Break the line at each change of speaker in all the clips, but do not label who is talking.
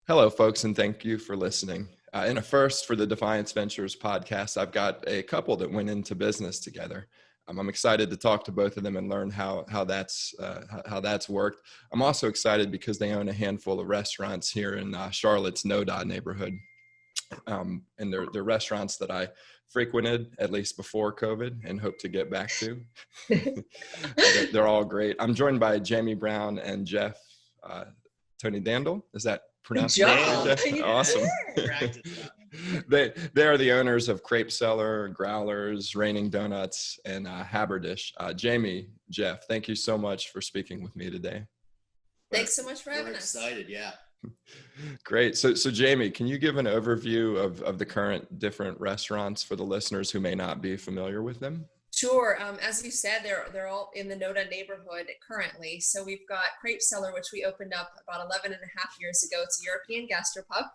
Hello, folks, and thank you for listening. In a first for the Defiance Ventures podcast, I've got a couple that went into business together. I'm excited to talk to both of them and learn how that's worked. I'm also excited because they own a handful of restaurants here in Charlotte's NoDa neighborhood, and they're restaurants that I frequented at least before COVID and hope to get back to. They're all great. I'm joined by Jamie Brown and Jeff Tonidandel. Is that pronounced
correctly?
Awesome. They are the owners of Crepe Cellar, Growlers, Raining Donuts, and Haberdish. Jamie, Jeff, thank you so much for speaking with me today.
Thanks so much for having us.
Excited, yeah.
Great. So Jamie, can you give an overview of the current different restaurants for the listeners who may not be familiar with them?
Sure. As you said, they're all in the NoDa neighborhood currently. So we've got Crepe Cellar, which we opened up about 11 and a half years ago. It's a European gastropub.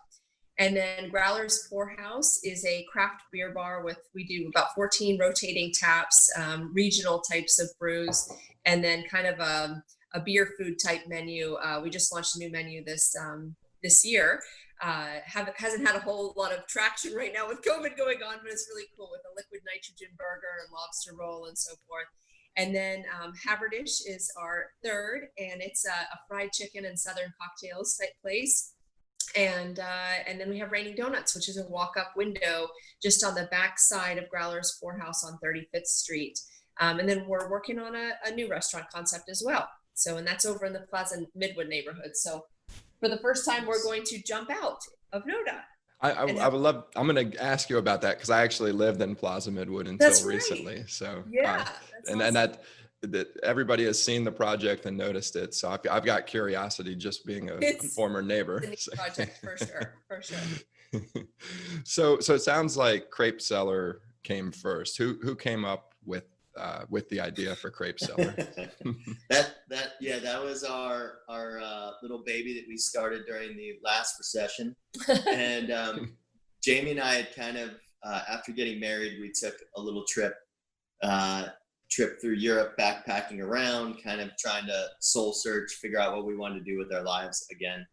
And then Growlers Poorhouse is a craft beer bar we do about 14 rotating taps, regional types of brews, and then kind of a beer food type menu. We just launched a new menu this year. Hasn't had a whole lot of traction right now with COVID going on, but it's really cool with a liquid nitrogen burger and lobster roll and so forth. And then Haberdish is our third, and it's a fried chicken and Southern cocktails type place. And then we have Raining Donuts, which is a walk-up window just on the back side of Growlers Poorhouse on 35th Street. And then we're working on a new restaurant concept as well. So, and that's over in the Plaza Midwood neighborhood. So for the first time, we're going to jump out of NoDa.
I would love, I'm going to ask you about that because I actually lived in Plaza Midwood until recently. So,
yeah,
and
awesome.
that everybody has seen the project and noticed it. So I've got curiosity just being a former neighbor.
It's a neat project for sure.
So it sounds like Crepe Cellar came first. Who came up with the idea for Crepe Cellar?
that was our little baby that we started during the last recession. And Jamie and I had kind of after getting married, we took a little trip through Europe, backpacking around, kind of trying to soul search, figure out what we wanted to do with our lives again.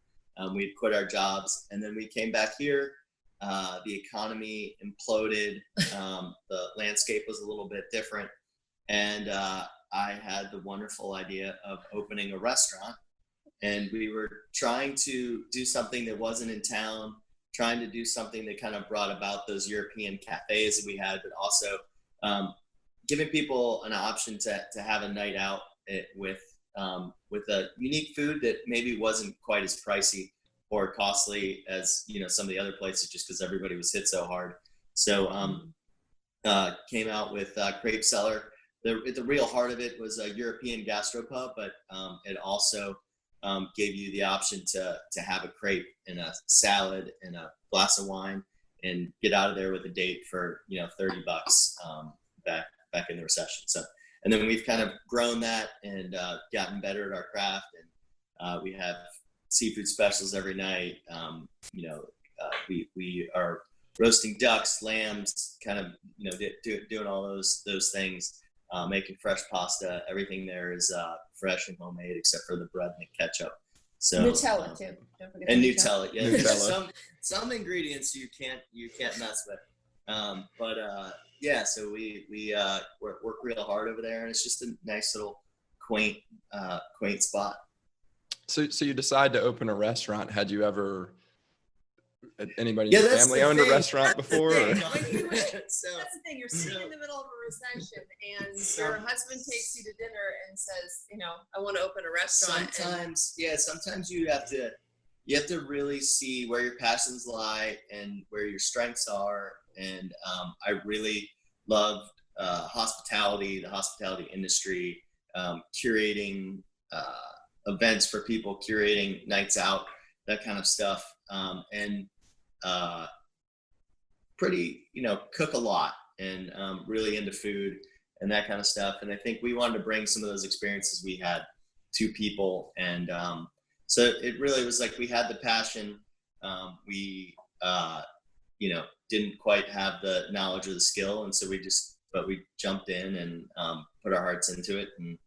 We'd quit our jobs, and then we came back here. The economy imploded. The landscape was a little bit different. And I had the wonderful idea of opening a restaurant, and we were trying to do something that wasn't in town, trying to do something that kind of brought about those European cafes that we had, but also giving people an option to have a night out with a unique food that maybe wasn't quite as pricey or costly as some of the other places, just because everybody was hit so hard. So came out with Crepe Cellar. The real heart of it was a European gastropub, but it also gave you the option to have a crepe and a salad and a glass of wine and get out of there with a date for $30 back in the recession. So, and then we've kind of grown that and gotten better at our craft, and we have seafood specials every night. We are roasting ducks, lambs, kind of doing all those things. Making fresh pasta. Everything there is fresh and homemade, except for the bread and the ketchup. So
Nutella too. Don't forget
and Nutella. Yeah,
Nutella.
some ingredients you can't mess with. So we work real hard over there, and it's just a nice little quaint spot.
So you decide to open a restaurant. Had you ever? Anybody in your family owned a restaurant before?
That's the thing. You're sitting in the middle of a recession, and your husband takes you to dinner and says, I want to open a restaurant.
Sometimes you have to really see where your passions lie and where your strengths are. And I really loved hospitality, the hospitality industry, curating events for people, curating nights out, that kind of stuff. And pretty, cook a lot and really into food and that kind of stuff. And I think we wanted to bring some of those experiences we had to people. And so it really was like we had the passion. We didn't quite have the knowledge or the skill. And so we jumped in and put our hearts into it. And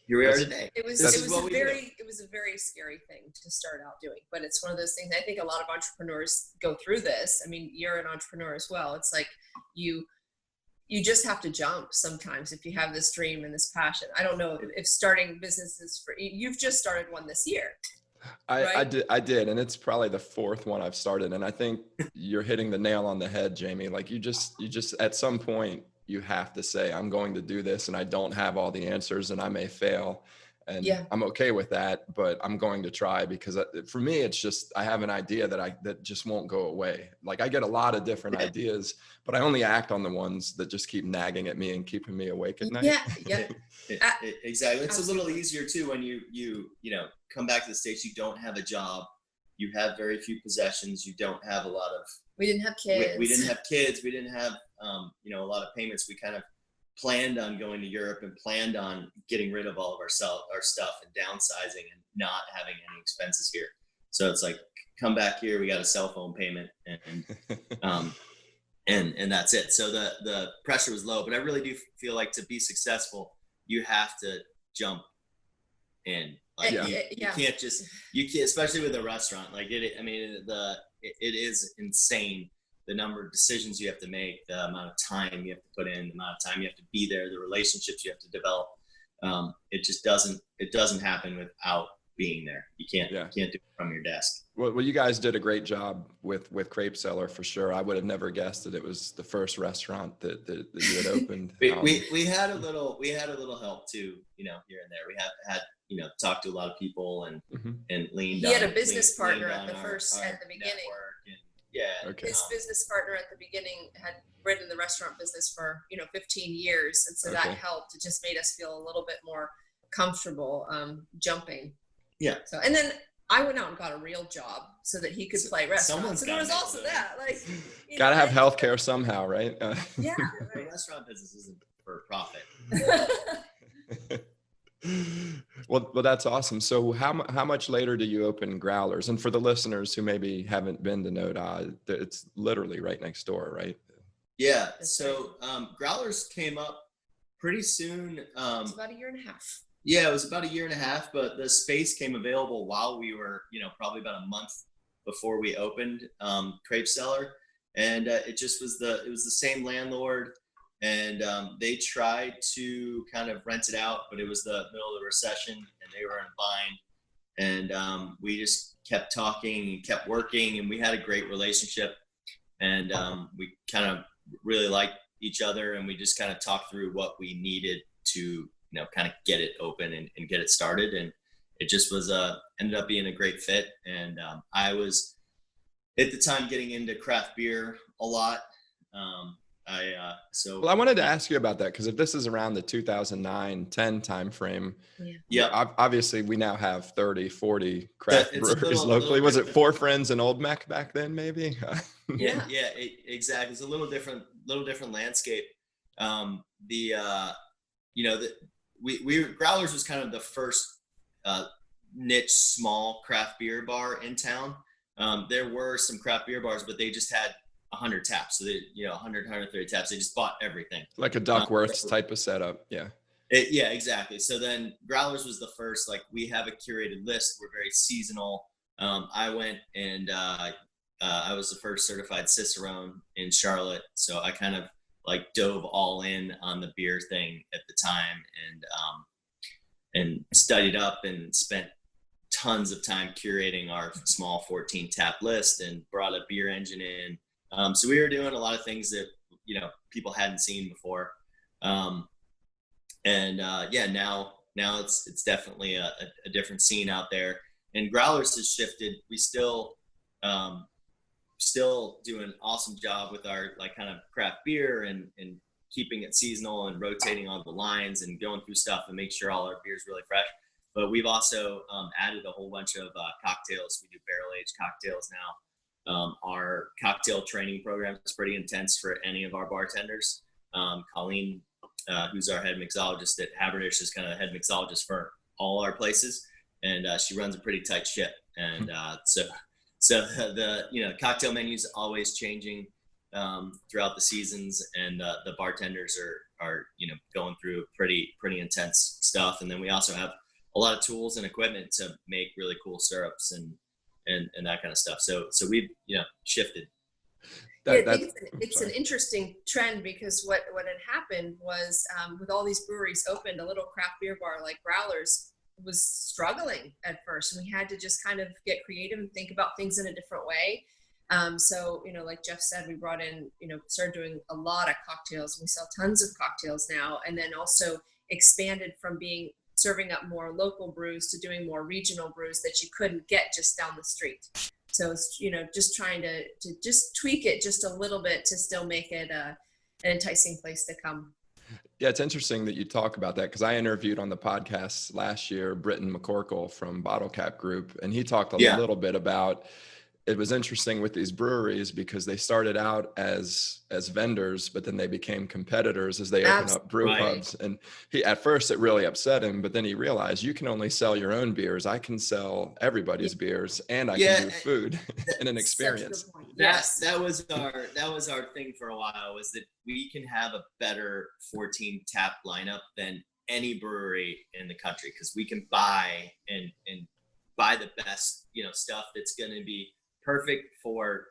here we are today.
It was a very scary thing to start out doing, but it's one of those things. I think a lot of entrepreneurs go through this. I mean, you're an entrepreneur as well. It's like you just have to jump sometimes if you have this dream and this passion. I don't know if starting businesses you've just started one this year.
I did. And it's probably the fourth one I've started. And I think you're hitting the nail on the head, Jamie. Like you just at some point you have to say, I'm going to do this and I don't have all the answers and I may fail. And I'm okay with that, but I'm going to try because for me, it's just, I have an idea that just won't go away. Like I get a lot of different ideas, but I only act on the ones that just keep nagging at me and keeping me awake at night.
Yeah. Exactly. It's a little easier too when you come back to the States, you don't have a job, you have very few possessions, you don't have a lot of.
We didn't have kids.
We didn't have kids. We didn't have a lot of payments. We kind of planned on going to Europe and planned on getting rid of all of our stuff and downsizing and not having any expenses here. So it's like, come back here, we got a cell phone payment and that's it. So the pressure was low, but I really do feel like to be successful, you have to jump in. Like you can't, especially with a restaurant, like it is insane. The number of decisions you have to make, the amount of time you have to put in, the amount of time you have to be there, the relationships you have to develop. It just doesn't happen without being there. You can't do it from your desk.
Well, you guys did a great job with Crepe Cellar for sure. I would have never guessed that it was the first restaurant that you had opened.
we had a little help too, here and there. We had talked to a lot of people and leaned.
He had a business partner at the beginning.
Okay.
His business partner at the beginning had ridden the restaurant business for 15 years, and so that helped. It just made us feel a little bit more comfortable jumping.
Yeah.
So and then I went out and got a real job so that he could play restaurant. So there was also that. Like,
gotta have healthcare somehow, right?
Yeah.
The restaurant business isn't for profit.
Well, that's awesome. So how much later do you open Growlers? And for the listeners who maybe haven't been to NoDa, it's literally right next door, right?
Yeah. So Growlers came up pretty soon.
It's about a year and a half.
Yeah, it was about a year and a half, but the space came available while we were, probably about a month before we opened Crepe Cellar, and it was the same landlord. And they tried to kind of rent it out, but it was the middle of the recession and they were in a bind. And we just kept talking and kept working, and we had a great relationship. And we kind of really liked each other, and we just kind of talked through what we needed to, kind of get it open and get it started. And it just was ended up being a great fit. And I was at the time getting into craft beer a lot.
Well, I wanted to ask you about that, because if this is around the 2009-10 timeframe, obviously we now have 30, 40 craft breweries locally. Was it Four Friends and Old Mac back then, maybe?
Exactly. It's a little different landscape. Growlers was kind of the first niche small craft beer bar in town. There were some craft beer bars, but they just had 100 taps. So they, 100, 130 taps. They just bought everything.
Like a Duckworth's type of setup. Yeah.
Yeah, exactly. So then Growlers was the first, like, we have a curated list. We're very seasonal. I went and I was the first certified Cicerone in Charlotte. So I kind of like dove all in on the beer thing at the time, and studied up and spent tons of time curating our small 14 tap list and brought a beer engine in. So we were doing a lot of things that, people hadn't seen before. Now it's definitely a different scene out there, and Growlers has shifted. We still do an awesome job with our kind of craft beer and keeping it seasonal and rotating on the lines and going through stuff and make sure all our beer is really fresh. But we've also added a whole bunch of cocktails. We do barrel-aged cocktails now. Our cocktail training program is pretty intense for any of our bartenders. Colleen, who's our head mixologist at Haberdish, is kind of the head mixologist for all our places, and she runs a pretty tight ship. And so the cocktail menu's always changing throughout the seasons, and the bartenders are going through pretty intense stuff. And then we also have a lot of tools and equipment to make really cool syrups and that kind of stuff. So we've shifted.
I think it's an interesting trend, because what had happened was with all these breweries opened, a little craft beer bar like Growlers was struggling at first. And we had to just kind of get creative and think about things in a different way. So, like Jeff said, we brought in, started doing a lot of cocktails. We sell tons of cocktails now, and then also expanded from serving up more local brews to doing more regional brews that you couldn't get just down the street. So it's, just trying to just tweak it just a little bit to still make it an enticing place to come.
Yeah, it's interesting that you talk about that, because I interviewed on the podcast last year Britton McCorkle from Bottle Cap Group, and he talked a little bit about, it was interesting with these breweries because they started out as vendors, but then they became competitors as they opened up brew pubs. And at first it really upset him, but then he realized, you can only sell your own beers. I can sell everybody's beers, and I can do food and an experience.
Yes.
That was our thing for a while, was that we can have a better 14 tap lineup than any brewery in the country, because we can buy and buy the best, stuff that's going to be perfect for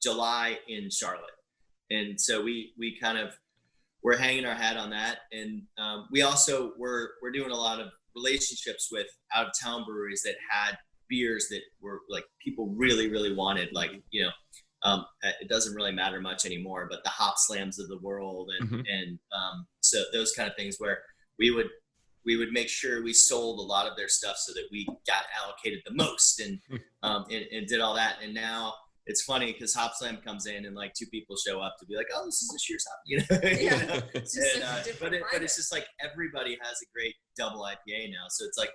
July in Charlotte. And so we kind of, we're hanging our hat on that. And we also we're doing a lot of relationships with out of town breweries that had beers that were like people really, really wanted, like, it doesn't really matter much anymore, but the Hop Slams of the world and so those kind of things, where we would make sure we sold a lot of their stuff so that we got allocated the most and did all that. And now it's funny because Hop Slam comes in and like two people show up to be like, oh, this is this year's hop,
Yeah.
But it's just like everybody has a great double IPA now. So it's like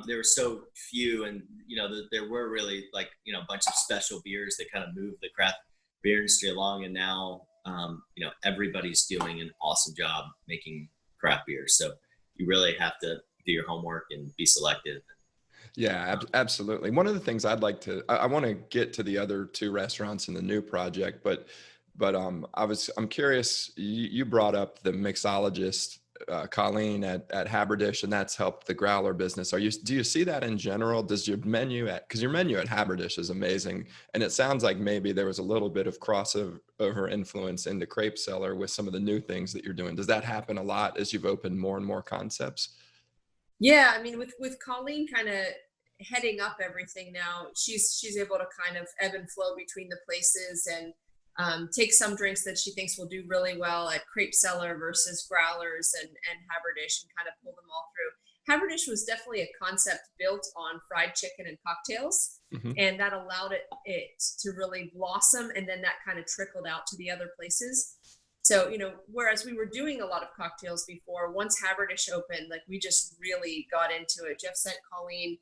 there were so few, and there were really like a bunch of special beers that kind of moved the craft beer industry along. And now everybody's doing an awesome job making craft beer. So you really have to do your homework and be selective.
Yeah, absolutely. One of the things I want to get to the other two restaurants in the new project, but I'm curious, you brought up the mixologist, Colleen at Haberdish, and that's helped the Growler business. Do you see that in general? Does your menu because your menu at Haberdish is amazing, and it sounds like maybe there was a little bit of crossover influence into Crepe Cellar with some of the new things that you're doing. Does that happen a lot as you've opened more and more concepts?
Yeah, I mean, with Colleen kind of heading up everything now, she's able to kind of ebb and flow between the places and take some drinks that she thinks will do really well at Crepe Cellar versus Growlers and Haberdish, and kind of pull them all through. Haberdish was definitely a concept built on fried chicken and cocktails, and that allowed it to really blossom, and then that kind of trickled out to the other places. So, whereas we were doing a lot of cocktails before, once Haberdish opened, like we just really got into it. Jeff sent Colleen,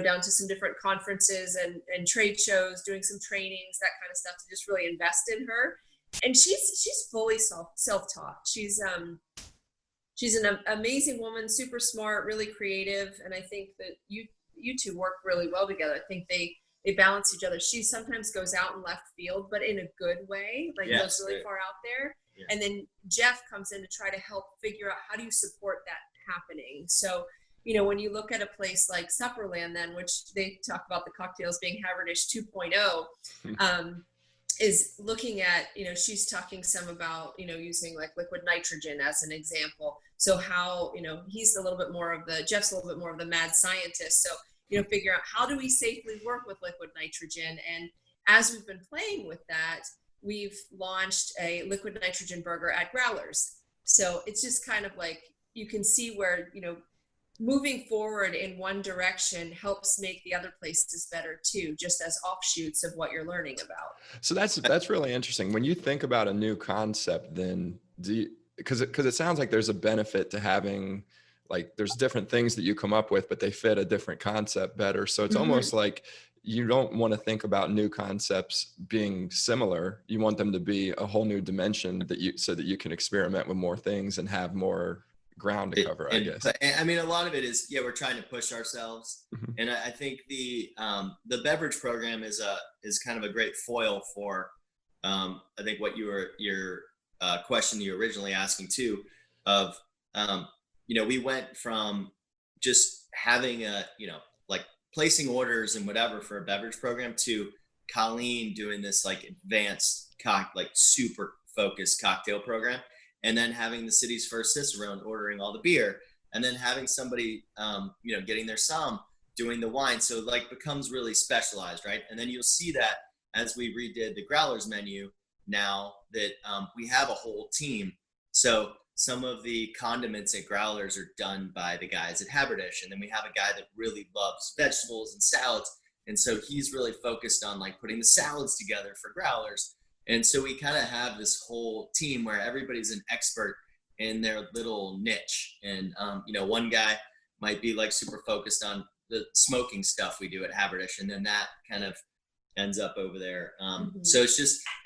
down to some different conferences and trade shows, doing some trainings, that kind of stuff, to just really invest in her. And she's fully self-taught. She's an amazing woman, super smart, really creative. And I think that you two work really well together. I think they balance each other. She sometimes goes out in left field, but in a good way, like goes really far out there. Yeah. And then Jeff comes in to try to help figure out, how do you support that happening? So, when you look at a place like Supperland, then, which they talk about the cocktails being Haberdish 2.0, is looking at, she's talking some about, using like liquid nitrogen as an example. So how, Jeff's a little bit more of the mad scientist. So, figure out, how do we safely work with liquid nitrogen? And as we've been playing with that, we've launched a liquid nitrogen burger at Growlers. So it's just kind of like, you can see where, moving forward in one direction helps make the other places better too, just as offshoots of what you're learning about.
So that's really interesting. When you think about a new concept, then because it sounds like there's a benefit to having, like, there's different things that you come up with, but they fit a different concept better. So it's almost like you don't want to think about new concepts being similar. You want them to be a whole new dimension so that you can experiment with more things and have more ground to cover, I guess.
I mean, a lot of it is, we're trying to push ourselves. And I think the beverage program is kind of a great foil for, I think what you're question you originally asking too, of, we went from just having like placing orders and whatever for a beverage program to Colleen doing this like advanced super focused cocktail program, and then having the city's first Cicerone ordering all the beer, and then having somebody, getting their somm doing the wine. So like becomes really specialized, right? And then you'll see that as we redid the Growlers menu now that we have a whole team. So some of the condiments at Growlers are done by the guys at Haberdish. And then we have a guy that really loves vegetables and salads. And so he's really focused on like putting the salads together for Growlers. And so we kind of have this whole team where everybody's an expert in their little niche. And, one guy might be like super focused on the smoking stuff we do at Haberdish. And then that kind of ends up over there. So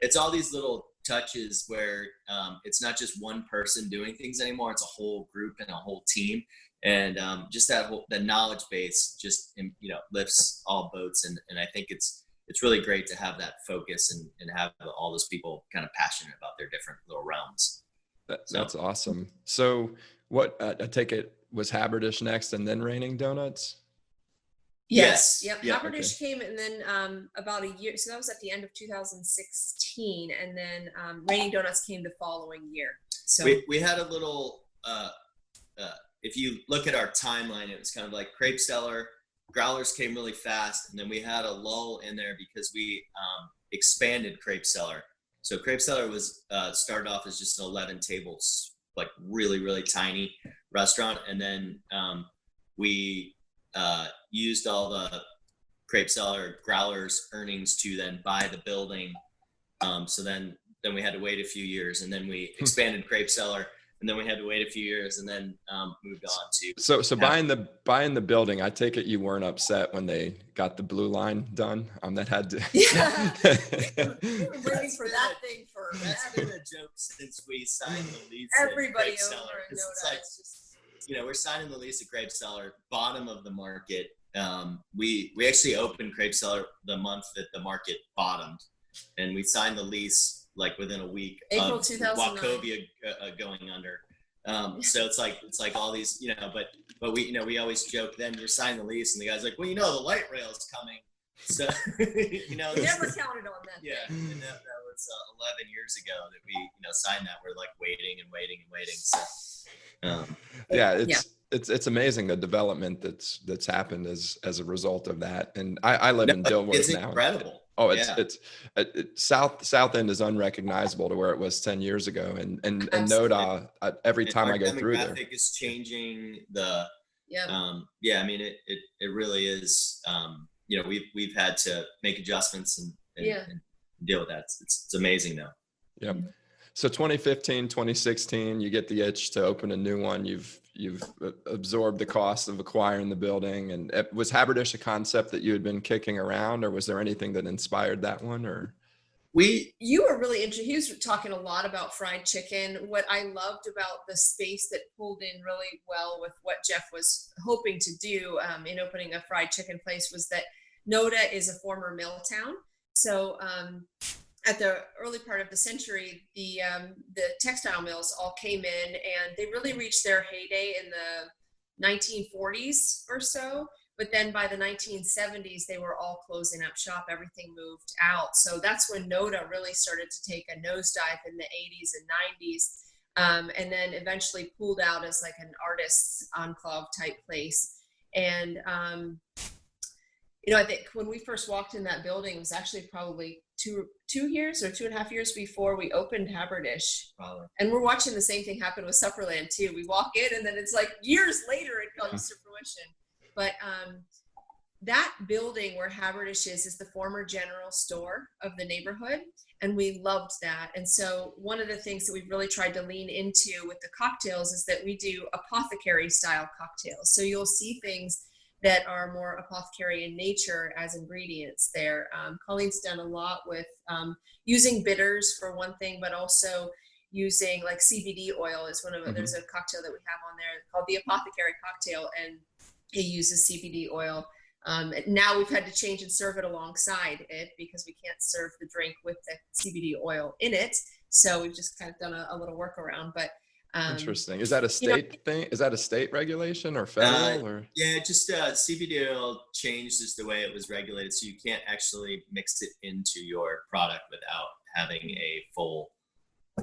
it's all these little touches where it's not just one person doing things anymore. It's a whole group and a whole team. And just the knowledge base just, lifts all boats. And I think it's really great to have that focus and have all those people kind of passionate about their different little realms.
That's awesome. So what, I take it was Haberdish next and then Raining Donuts?
Yes. Yep.
Yeah,
Haberdish came, and then about a year. So that was at the end of 2016, and then Raining Donuts came the following year. So
we had a little. If you look at our timeline, it was kind of like Crepe Cellar, Growlers came really fast, and then we had a lull in there because we expanded Crepe Cellar. So Crepe Cellar was started off as just an 11 tables, like really, really tiny restaurant. And then we used all the Crepe Cellar Growlers earnings to then buy the building. So then we had to wait a few years, and then we expanded Crepe Cellar, and then we had to wait a few years, and then moved on to. So
buying the building, I take it you weren't upset when they got the blue line done. That had to.
Yeah. We were waiting for that thing for.
That's been a joke since we signed the lease.
Everybody
at Crepe
over
Cellar.
in NoDa.
We're signing the lease at Crepe Cellar, bottom of the market. We actually opened Crepe Cellar the month that the market bottomed, and we signed the lease like within a week
April
of
2009.
Wachovia going under. So it's like all these, but we always joke then you're signing the lease, and the guy's like, well, the light rail's coming. So,
We never counted on that.
Yeah. And that was 11 years ago that we, signed that. We're like waiting and waiting and waiting. So,
it's amazing the development that's happened as a result of that. And I live in Dilworth
it's
now.
Incredible.
It's South End is unrecognizable to where it was 10 years ago. And NoDa, every time I go through there.
Demographic is changing. I mean, it really is. We've had to make adjustments and deal with that. It's amazing though.
Yep. So 2015, 2016, you get the itch to open a new one. You've absorbed the cost of acquiring the building. And was Haberdish a concept that you had been kicking around, or was there anything that inspired that one? Or
you were really interested. He was talking a lot about fried chicken. What I loved about the space that pulled in really well with what Jeff was hoping to do in opening a fried chicken place was that NoDa is a former mill town. So at the early part of the century, the textile mills all came in, and they really reached their heyday in the 1940s or so. But then by the 1970s, they were all closing up shop. Everything moved out. So that's when NoDa really started to take a nosedive in the 80s and 90s, and then eventually pulled out as like an artist's enclave type place. And, I think when we first walked in that building, it was actually probably two years or 2.5 years before we opened Haberdish.
Probably.
And we're watching the same thing happen with Supperland too. We walk in, and then it's like years later it comes to fruition. But that building where Haberdish is the former general store of the neighborhood, and we loved that. And so one of the things that we've really tried to lean into with the cocktails is that we do apothecary style cocktails. So you'll see things that are more apothecary in nature as ingredients there. Colleen's done a lot with using bitters for one thing, but also using like CBD oil is one of them. There's a cocktail that we have on there called the apothecary cocktail, and it uses CBD oil. Now we've had to change and serve it alongside it because we can't serve the drink with the CBD oil in it. So we've just kind of done a little workaround, but
interesting. Is that a state thing? Is that a state regulation or federal or?
Yeah, just CBD oil changed just the way it was regulated. So you can't actually mix it into your product without having a full,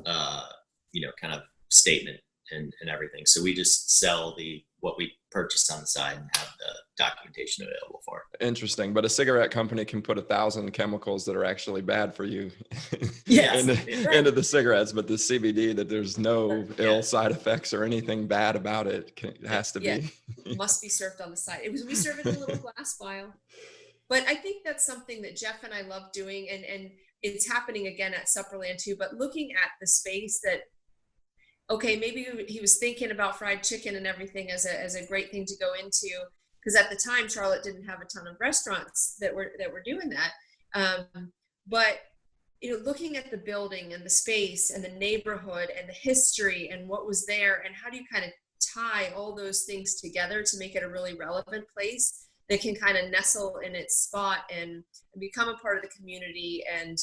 kind of statement and everything. So we just sell what we purchased on the side and have the documentation available for it.
Interesting. But a cigarette company can put 1,000 chemicals that are actually bad for you
Yes.
into the cigarettes, but the CBD, that there's no ill side effects or anything bad about it, has to be.
Must be served on the side. We serve it in a little glass vial. But I think that's something that Jeff and I love doing, and it's happening again at Supperland too, but looking at the space that, okay, maybe he was thinking about fried chicken and everything as a great thing to go into, because at the time Charlotte didn't have a ton of restaurants that were doing that. But looking at the building and the space and the neighborhood and the history and what was there, and how do you kind of tie all those things together to make it a really relevant place that can kind of nestle in its spot and become a part of the community, and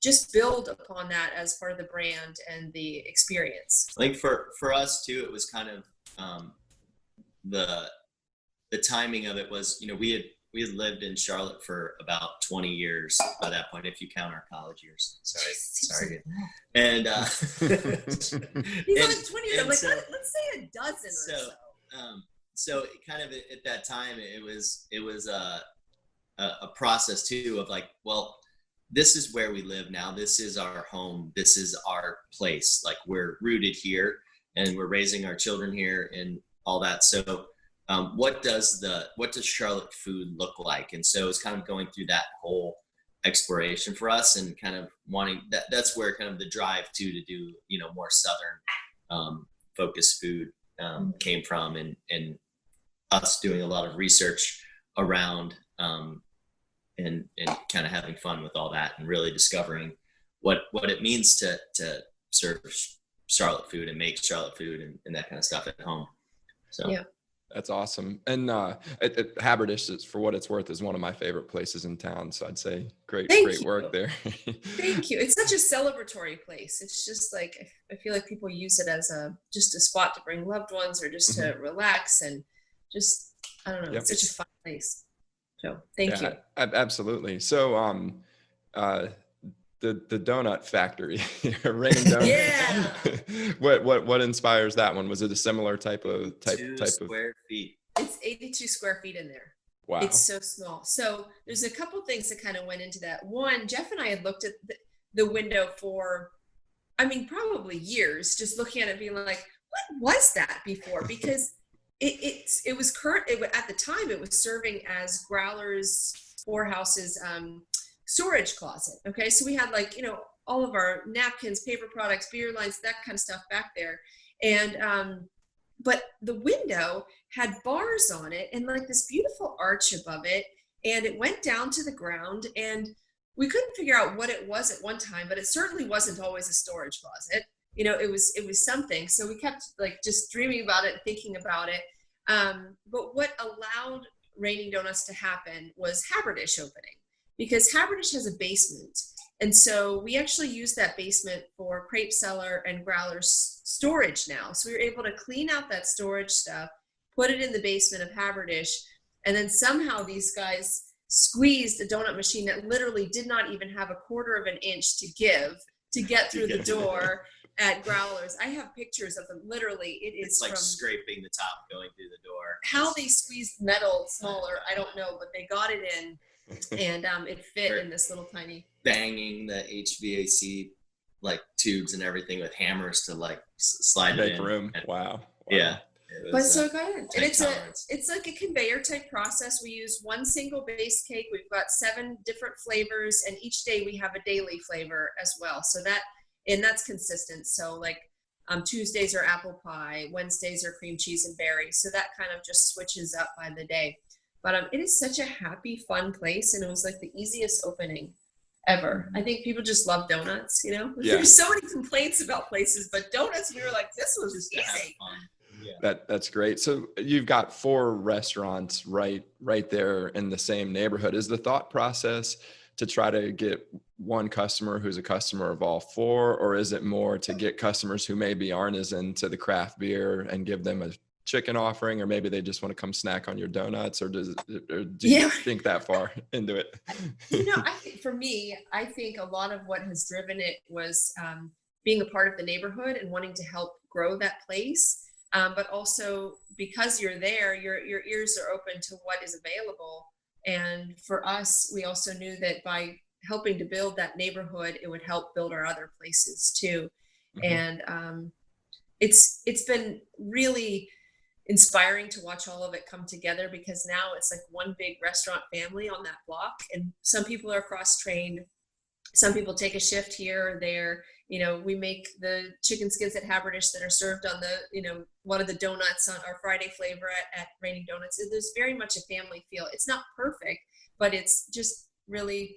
just build upon that as part of the brand and the experience.
I think for us too, it was kind of the timing of it was, we had lived in Charlotte for about 20 years by that point, if you count our college years. Sorry. And
he's like 20 years. I'm like, let's say a dozen or so.
So kind of at that time, it was a process too of like, well, this is where we live now. This is our home. This is our place. Like, we're rooted here and we're raising our children here and all that. So what does Charlotte food look like? And so it's kind of going through that whole exploration for us, and kind of wanting that's where kind of the drive to do, more Southern focused food came from, and us doing a lot of research around and kind of having fun with all that, and really discovering what it means to serve Charlotte food and make Charlotte food and that kind of stuff at home. So
yeah,
that's awesome. And Haberdish, for what it's worth, is one of my favorite places in town. So I'd say great work there.
Thank you. It's such a celebratory place. It's just like, I feel like people use it as just a spot to bring loved ones, or just to relax, and just, I don't know, It's such a fun place. So thank you.
Absolutely. So the donut factory, Raining Donuts.
Yeah.
What inspires that one? Was it a similar type of
2 square feet?
It's 82 square feet in there.
Wow.
It's so small. So there's a couple things that kind of went into that. One, Jeff and I had looked at the window for, probably years, just looking at it being like, what was that before? Because it was at the time, it was serving as Growlers, Storehouse's storage closet. Okay. So we had all of our napkins, paper products, beer lines, that kind of stuff back there. And, but the window had bars on it and this beautiful arch above it. And it went down to the ground, and we couldn't figure out what it was at one time, but it certainly wasn't always a storage closet. It was something. So we kept just dreaming about it, thinking about it. But what allowed Raining Donuts to happen was Haberdish opening, because Haberdish has a basement. And so we actually use that basement for Crepe Cellar and Growlers storage now. So we were able to clean out that storage stuff, put it in the basement of Haberdish, and then somehow these guys squeezed a donut machine that literally did not even have a quarter of an inch to get through the door at Growlers. I have pictures of them. Literally, it's
like scraping the top going through the door.
How they squeezed metal smaller, I don't know, but they got it in, and it fit in this little tiny.
Banging the HVAC tubes and everything with hammers to slide it in.
Room. Wow.
Yeah.
But so good. And it's like a conveyor type process. We use one single base cake. We've got 7 different flavors, and each day we have a daily flavor as well. So that's consistent. So Tuesdays are apple pie, Wednesdays are cream cheese and berries. So that kind of just switches up by the day. But it is such a happy, fun place, and it was the easiest opening ever. I think people just love donuts, Yeah. There's so many complaints about places, but donuts, we were like, this was just easy.
Fun. Yeah.
That's great. So you've got 4 restaurants right there in the same neighborhood. Is the thought process to try to get one customer who's a customer of all four, or is it more to get customers who maybe aren't as into the craft beer and give them a chicken offering, or maybe they just want to come snack on your donuts, or do you think that far into it?
I think for me, I think a lot of what has driven it was being a part of the neighborhood and wanting to help grow that place. But also because you're there, your ears are open to what is available. And for us, we also knew that by helping to build that neighborhood, it would help build our other places too. And it's been really inspiring to watch all of it come together, because now it's like one big restaurant family on that block, and some people are cross-trained, some people take a shift here or there. We make the chicken skins at Haberdish that are served on the one of the donuts on our Friday flavor at Raining Donuts. There's very much a family feel. It's not perfect, but it's just really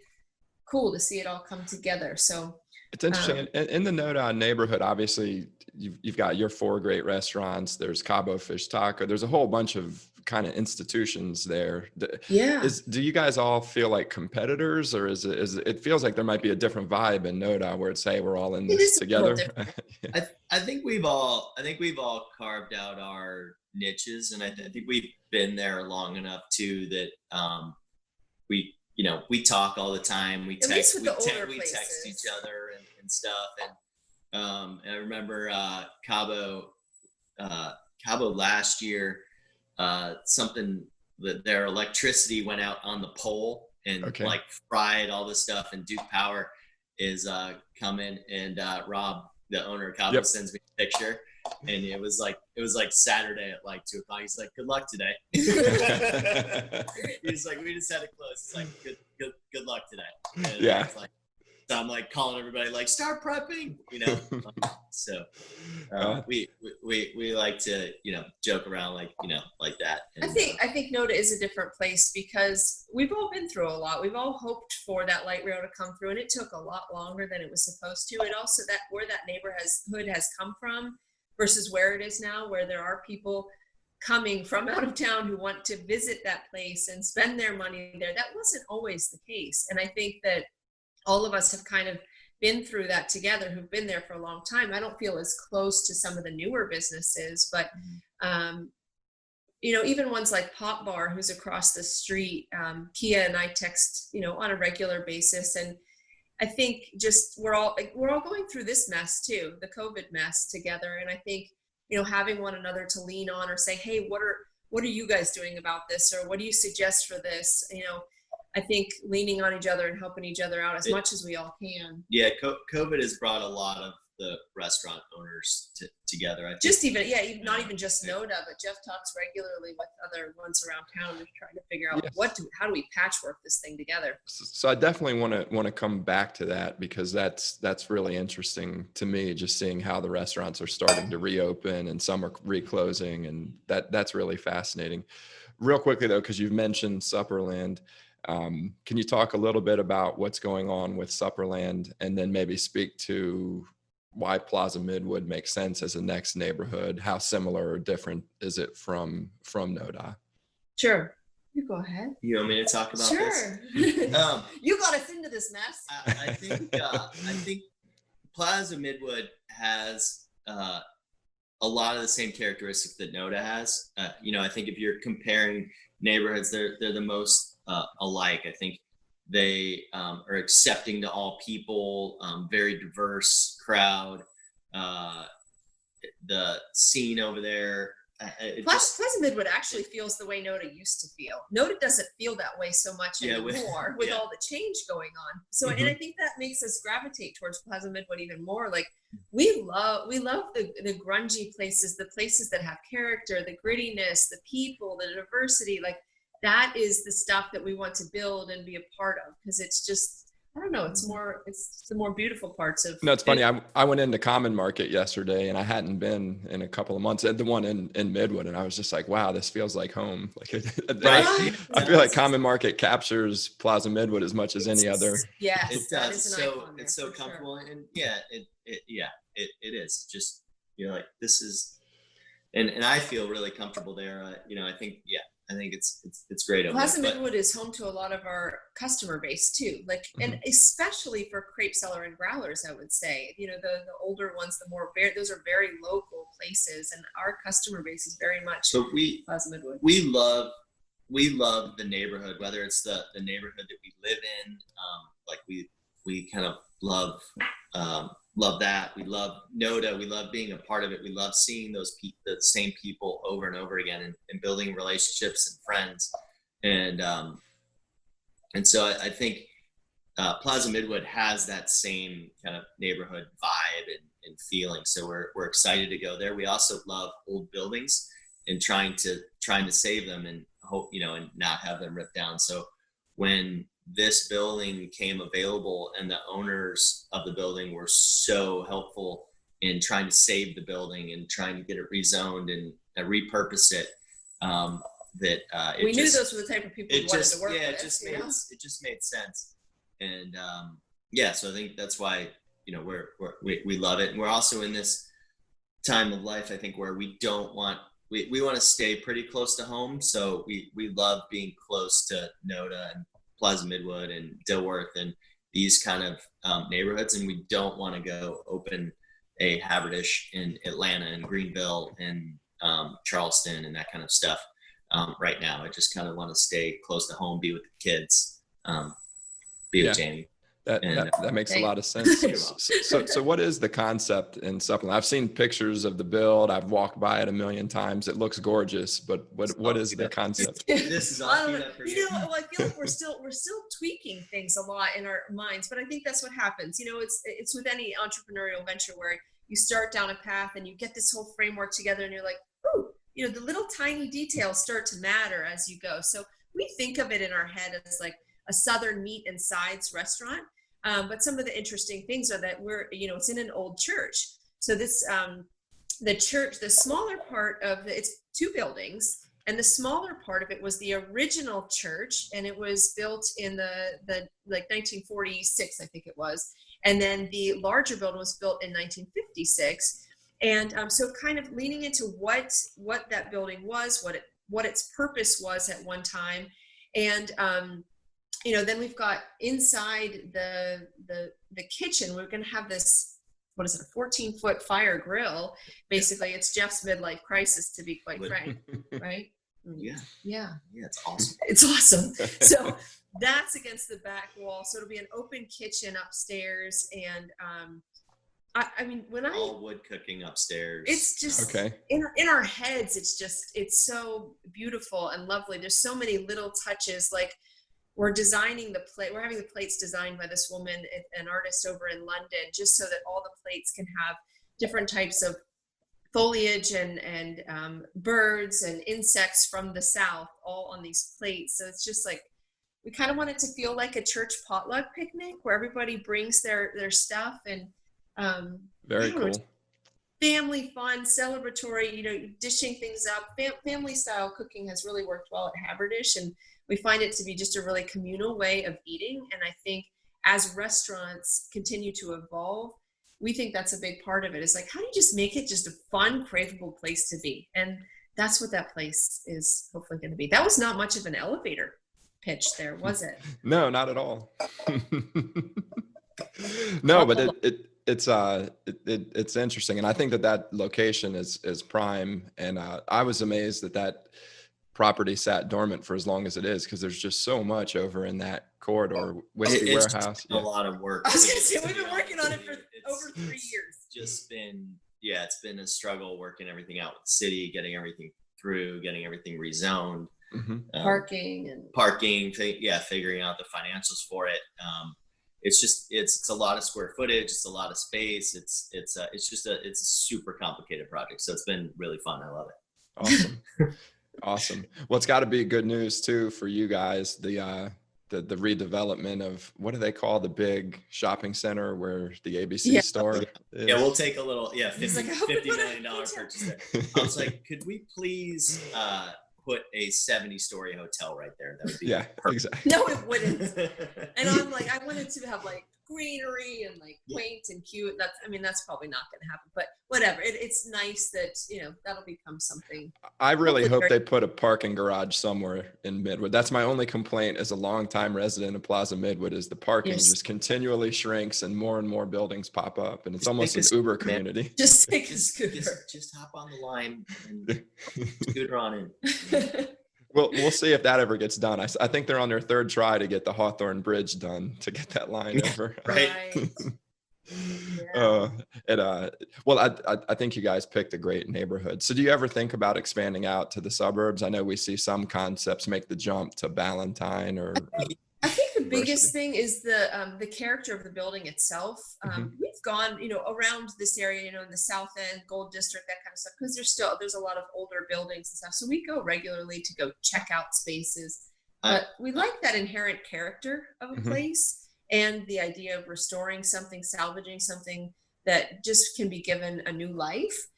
cool to see it all come together. So
it's interesting. In the NoDa neighborhood, obviously, you've got your 4 great restaurants. There's Cabo Fish Taco. There's a whole bunch of kind of institutions there.
Yeah.
Do you guys all feel like competitors, or is it feels like there might be a different vibe in NoDa where it's, hey, we're all in this together?
I think we've all carved out our niches, and I think we've been there long enough too that we talk all the time. We text each other and stuff. And I remember Cabo last year, something that their electricity went out on the pole and like fried all this stuff. And Duke Power is coming, and Rob, the owner of Cabo, sends me a picture. And it was like Saturday at like 2:00. He's like, "Good luck today." He's like, "We just had it close." It's like, good luck today. And it's like, so I'm like calling everybody, like, start prepping, So we like to joke around like that. And,
I think NoDa is a different place because we've all been through a lot. We've all hoped for that light rail to come through, and it took a lot longer than it was supposed to. And also that where that neighborhood has come from versus where it is now, where there are people coming from out of town who want to visit that place and spend their money there. That wasn't always the case. And I think that all of us have kind of been through that together, who've been there for a long time. I don't feel as close to some of the newer businesses, but even ones like Pop Bar, who's across the street, Kia and I text, on a regular basis. And I think just we're all going through this mess too, the COVID mess together. And I think, having one another to lean on or say, hey, what are you guys doing about this? Or what do you suggest for this? I think leaning on each other and helping each other out as much as we all can.
Yeah, COVID has brought a lot of the restaurant owners together. I think.
Just not even just NoDa, but Jeff talks regularly with other ones around town to try to figure out how do we patchwork this thing together.
So I definitely want to come back to that, because that's really interesting to me, just seeing how the restaurants are starting to reopen and some are reclosing, and that's really fascinating. Real quickly though, because you've mentioned Supperland. Can you talk a little bit about what's going on with Supperland, and then maybe speak to why Plaza Midwood makes sense as a next neighborhood? How similar or different is it from NoDa?
Sure. You go ahead.
You want me to talk about this?
Sure. You got us into this mess.
I think Plaza Midwood has a lot of the same characteristics that NoDa has. I think if you're comparing neighborhoods, they're the most alike. I think they are accepting to all people, very diverse crowd. The scene over there.
Plaza Midwood actually feels the way NoDa used to feel. NoDa doesn't feel that way so much anymore with all the change going on. So, and I think that makes us gravitate towards Plaza Midwood even more. Like we love the grungy places, the places that have character, the grittiness, the people, the diversity. Like that is the stuff that we want to build and be a part of, because it's just, I don't know, it's the more beautiful parts of.
No, it's funny. I went into Common Market yesterday, and I hadn't been in a couple of months, at the one in Midwood, and I was just like, wow, this feels like home. Like I feel like Common Market captures Plaza Midwood as much as any other.
Yes,
it does. It's so comfortable, sure. And it is just, like, this is, and I feel really comfortable there. I think it's great.
Plaza Midwood is home to a lot of our customer base too, like, and especially for Crepe Cellar and Growlers, I would say, you know, the older ones, those are very local places, and our customer base is very much Plaza Midwood.
We love the neighborhood, whether it's the neighborhood that we live in. Like we kind of love that. We love NoDa. We love being a part of it. We love seeing the same people over and over again, and building relationships and friends. And so I think Plaza Midwood has that same kind of neighborhood vibe and feeling. So we're excited to go there. We also love old buildings and trying to save them and hope, you know, and not have them ripped down. So when this building became available and the owners of the building were so helpful in trying to save the building and trying to get it rezoned and repurpose it,
we knew those were the type of people who wanted to work with.
It just made sense. And so I think that's why, you know, we love it. And we're also in this time of life, I think, where we want to stay pretty close to home. So we love being close to NoDa and Plaza Midwood and Dilworth and these kind of neighborhoods, and we don't want to go open a Haberdish in Atlanta and Greenville and Charleston and that kind of stuff right now. I just kind of want to stay close to home, be with the kids, be with Jamie.
That makes a lot of sense. So what is the concept in Supperland? I've seen pictures of the build. I've walked by it a million times. It looks gorgeous, but what is the concept?
This is all
you know, I feel like we're still tweaking things a lot in our minds, but I think that's what happens. You know, it's with any entrepreneurial venture where you start down a path and you get this whole framework together, and you're like, oh, you know, the little tiny details start to matter as you go. So we think of it in our head as like a Southern meat and sides restaurant. But some of the interesting things are that it's in an old church. So this, the church, the smaller part of it's two buildings, and the smaller part of it was the original church, and it was built in the like 1946, I think it was. And then the larger building was built in 1956. And so kind of leaning into what that building was, what its purpose was at one time. And, you know, then we've got inside the kitchen, we're going to have this, what is it, a 14-foot fire grill. Basically, it's Jeff's midlife crisis, to be quite frank, right? Yeah, it's awesome. It's awesome. So that's against the back wall. So it'll be an open kitchen upstairs. And I mean,
all wood cooking upstairs.
It's just in our heads. It's so beautiful and lovely. There's so many little touches, like, we're designing the plate. We're having the plates designed by this woman, an artist over in London, just so that all the plates can have different types of foliage and birds and insects from the South, all on these plates. So it's just like, we kind of want it to feel like a church potluck picnic where everybody brings their stuff, and
very cool.
Family fun, celebratory, you know, dishing things up. Family style cooking has really worked well at Haberdish, and we find it to be just a really communal way of eating. And I think as restaurants continue to evolve, we think that's a big part of it. Is like, how do you just make it just a fun, craveable place to be? And that's what that place is hopefully going to be. That was not much of an elevator pitch there, was it?
No, not at all. No, but it's interesting, and I think that location is prime. And I was amazed that property sat dormant for as long as it is, because there's just so much over in that corridor. Whiskey Warehouse.
A lot of work.
I was going to say, we've been working on it for over 3 years.
It's been a struggle working everything out with the city, getting everything through, getting everything rezoned, parking, figuring out the financials for it. It's a lot of square footage. It's a lot of space. It's a super complicated project. So it's been really fun. I love it.
Awesome. Well, it's got to be good news too for you guys. The redevelopment of, what do they call the big shopping center where the ABC store is?
Yeah, we'll take a little, $50 million purchase there. I was like, could we please put a 70-story hotel right there? That would be perfect.
Exactly.
No, it wouldn't. And I'm like, I wanted to have like greenery and like quaint and cute. That's probably not going to happen, but whatever. It's nice that, that'll become something.
I really hope they put a parking garage somewhere in Midwood. That's my only complaint as a longtime resident of Plaza Midwood, is the parking just continually shrinks and more buildings pop up, and it's almost an Uber community.
Just take a scooter.
Just hop on the line and scooter on in.
We'll see if that ever gets done. I think they're on their third try to get the Hawthorne Bridge done to get that line over.
Right.
Yeah. Well, I think you guys picked a great neighborhood. So do you ever think about expanding out to the suburbs? I know we see some concepts make the jump to Ballantyne or.
I think the biggest thing is the character of the building itself. We've gone, around this area, in the South End, Gold District, that kind of stuff, because there's a lot of older buildings and stuff. So we go regularly to go check out spaces. But we like that inherent character of a place. And the idea of restoring something, salvaging something that just can be given a new life,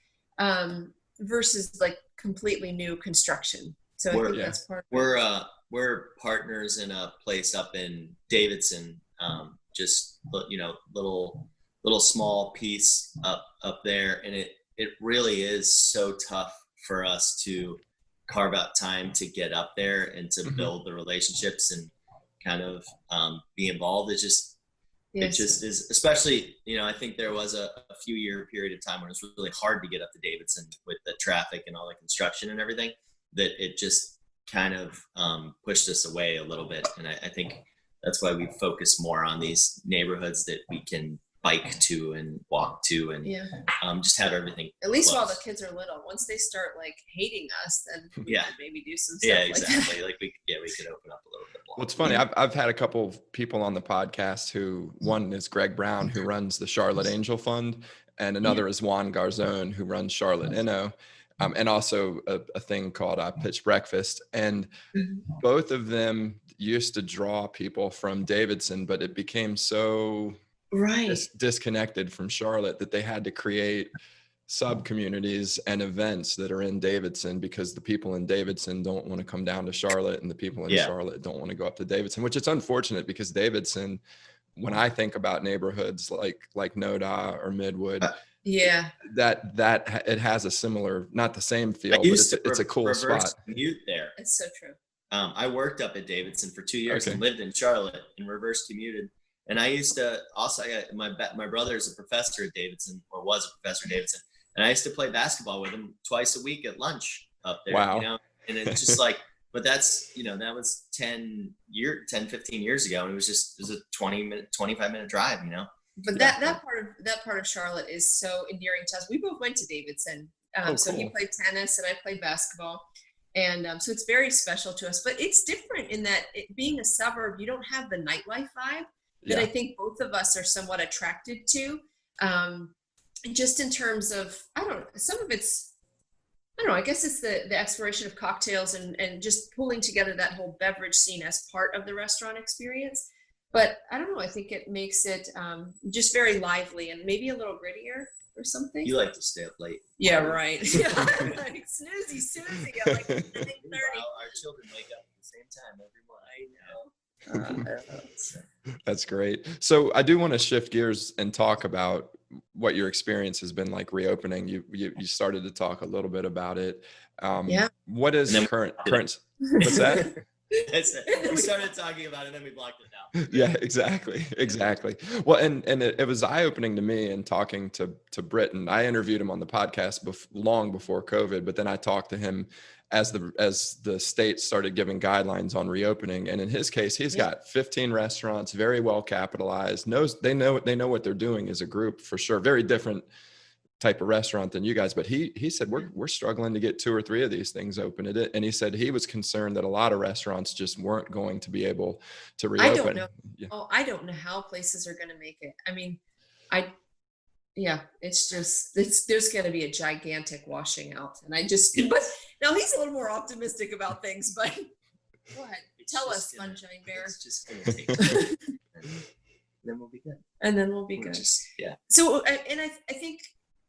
versus like completely new construction. So I think that's part of it.
We're partners in a place up in Davidson, just little small piece up there, and it really is so tough for us to carve out time to get up there and to build the relationships and kind of be involved. It just is, especially, I think there was a few year period of time when it was really hard to get up to Davidson with the traffic and all the construction and everything, that it just kind of pushed us away a little bit. And I think that's why we focus more on these neighborhoods that we can bike to and walk to and just have everything
at least
close.
While the kids are little. Once they start like hating us, then we could maybe do some stuff.
Yeah, exactly. Like we could open up a little bit more.
Well, it's funny. I've had a couple of people on the podcast who, one is Greg Brown, who runs the Charlotte Angel Fund, and another is Juan Garzon, who runs Charlotte Inno. And also a thing called Pitch Breakfast. And both of them used to draw people from Davidson, but it became so disconnected from Charlotte that they had to create sub-communities and events that are in Davidson, because the people in Davidson don't want to come down to Charlotte and the people in Charlotte don't want to go up to Davidson, which is unfortunate, because Davidson, when I think about neighborhoods like NoDa or Midwood, that it has a similar, not the same feel, but it's a cool spot.
Commute there.
It's so true.
I worked up at Davidson for 2 years and lived in Charlotte and reverse commuted. And I used to also, my brother is a professor at Davidson, or was a professor at Davidson, and I used to play basketball with him twice a week at lunch up there.
Wow.
And it's just like, but that's, that was 15 years ago, and it was a 25 minute drive,
But that part of Charlotte is so endearing to us. We both went to Davidson. So he played tennis and I played basketball. And so it's very special to us. But it's different in that being a suburb, you don't have the nightlife vibe that I think both of us are somewhat attracted to. Just in terms of, some of it's, I guess it's the exploration of cocktails and just pulling together that whole beverage scene as part of the restaurant experience. But I don't know, I think it makes it just very lively and maybe a little grittier or something.
You like to stay up late.
Yeah, right. Like snoozy Susie at like 9:30.
Our children wake up at the same time every morning.
I know.
That's great. So I do want to shift gears and talk about what your experience has been like reopening. You started to talk a little bit about it. What is the current? What's that?
We started talking about it, and then we blocked it out.
Yeah, exactly. Well, and it was eye-opening to me in talking to Britton. I interviewed him on the podcast long before COVID, but then I talked to him as the state started giving guidelines on reopening. And in his case, he's got 15 restaurants, very well capitalized. They know what they're doing as a group for sure. Very different type of restaurant than you guys, but he said we're struggling to get 2 or 3 of these things open. And he said he was concerned that a lot of restaurants just weren't going to be able to reopen.
I don't know. Yeah. I don't know how places are going to make it. I mean, it's just there's going to be a gigantic washing out, and but now he's a little more optimistic about things. But go ahead, tell us, Sunshine Bear.
It's just going to take time, and then we'll be good.
And then we'll be good. So, and I think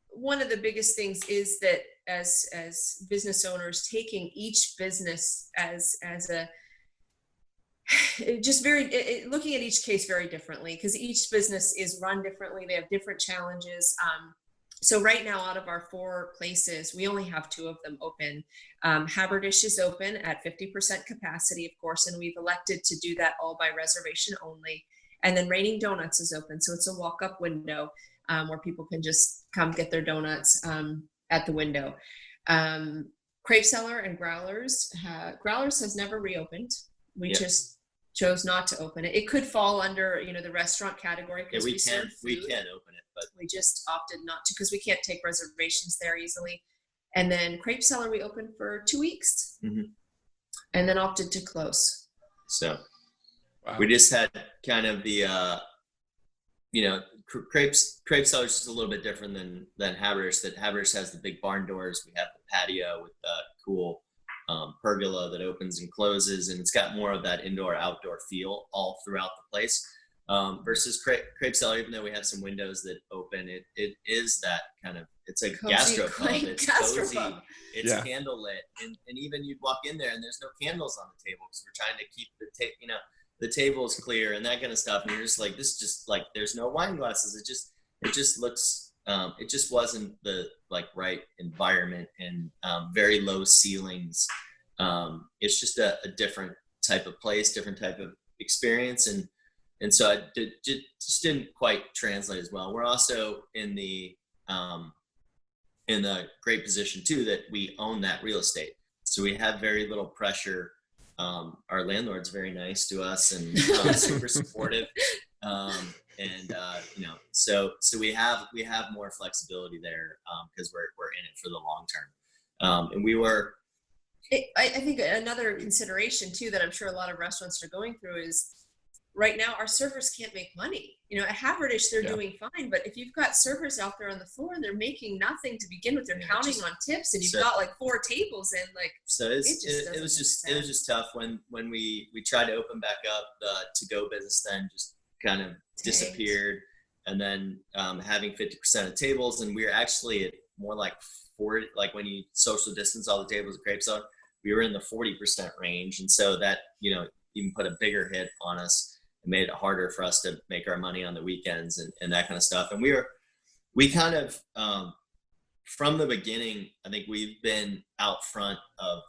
one of the biggest things is that as business owners, taking each business as looking at each case very differently, because each business is run differently. They have different challenges. So right now, out of our 4 places, we only have 2 of them open. Haberdish is open at 50% capacity, of course, and we've elected to do that all by reservation only. And then Raining Donuts is open. So it's a walk-up window where people can just come get their donuts at the window. Crepe Cellar and Growlers. Growlers has never reopened. We just chose not to open it. It could fall under, the restaurant category, because
we can open it, but
we just opted not to, because we can't take reservations there easily. And then Crepe Cellar we opened for 2 weeks, and then opted to close.
So we just had kind of the Crepe Cellar is just a little bit different than Haberdish. That Haberdish has the big barn doors. We have the patio with the cool pergola that opens and closes, and it's got more of that indoor-outdoor feel all throughout the place. Versus Crepe Cellar, even though we have some windows that open, it is that kind of, it's a gastropub. It's cozy. It's candlelit, and even you'd walk in there and there's no candles on the table because we're trying to keep the tables clear and that kind of stuff. And you're just like, this just like, there's no wine glasses. It just looks, it just wasn't the right environment, and very low ceilings. It's just a different type of place, different type of experience. And so it just didn't quite translate as well. We're also in the great position too, that we own that real estate. So we have very little pressure. Our landlord's very nice to us and super supportive. So we have more flexibility there because we're in it for the long term. And we were.
I think another consideration too that I'm sure a lot of restaurants are going through is right now our servers can't make money. At Haberdish they're doing fine, but if you've got servers out there on the floor and they're making nothing to begin with, they're counting on tips, and you've got 4 tables in,
So it was just tough when we tried to open back up. The to-go business then just kind of disappeared, and then having 50% of tables, and we were actually at more like 40, like when you social distance all the tables at Crepe Cellar, we were in the 40% range, and so that even put a bigger hit on us. Made it harder for us to make our money on the weekends and that kind of stuff. And we kind of, from the beginning, I think we've been out front of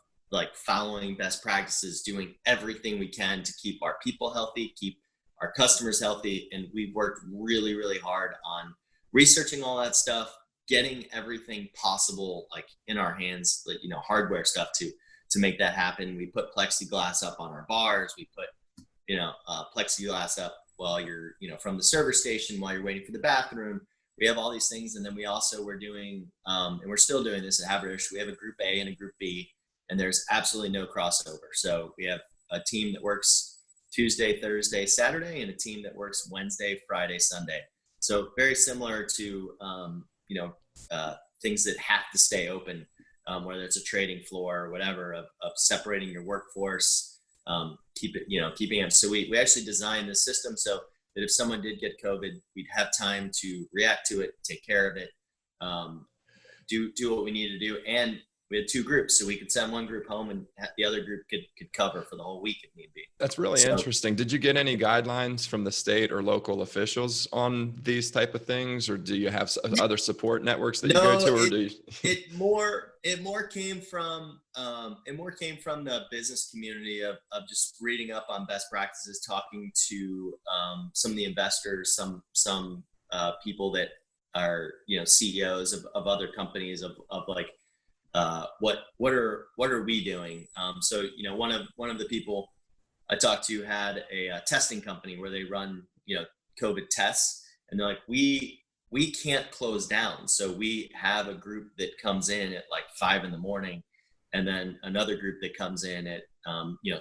following best practices, doing everything we can to keep our people healthy, keep our customers healthy. And we've worked really, really hard on researching all that stuff, getting everything possible, in our hands, hardware stuff to make that happen. We put plexiglass up on our bars. We put, plexiglass up while you're, from the server station, while you're waiting for the bathroom. We have all these things. And then we also were doing, and we're still doing this at Haberdish. We have a group A and a group B, and there's absolutely no crossover. So we have a team that works Tuesday, Thursday, Saturday, and a team that works Wednesday, Friday, Sunday. So very similar to, things that have to stay open, whether it's a trading floor or whatever, of separating your workforce, keeping them. So we actually designed the system so that if someone did get COVID, we'd have time to react to it, take care of it, do what we needed to do. And we had 2 groups, so we could send one group home and the other group could cover for the whole week if need be.
That's really interesting. Did you get any guidelines from the state or local officials on these type of things, or do you have other support networks that you go to, or do you?
It more came from the business community of just reading up on best practices, talking to some of the investors, some people that are CEOs of other companies of what are we doing? So one of the people I talked to had a testing company where they run COVID tests, and they're like, we can't close down, so we have a group that comes in at 5 a.m, and then another group that comes in at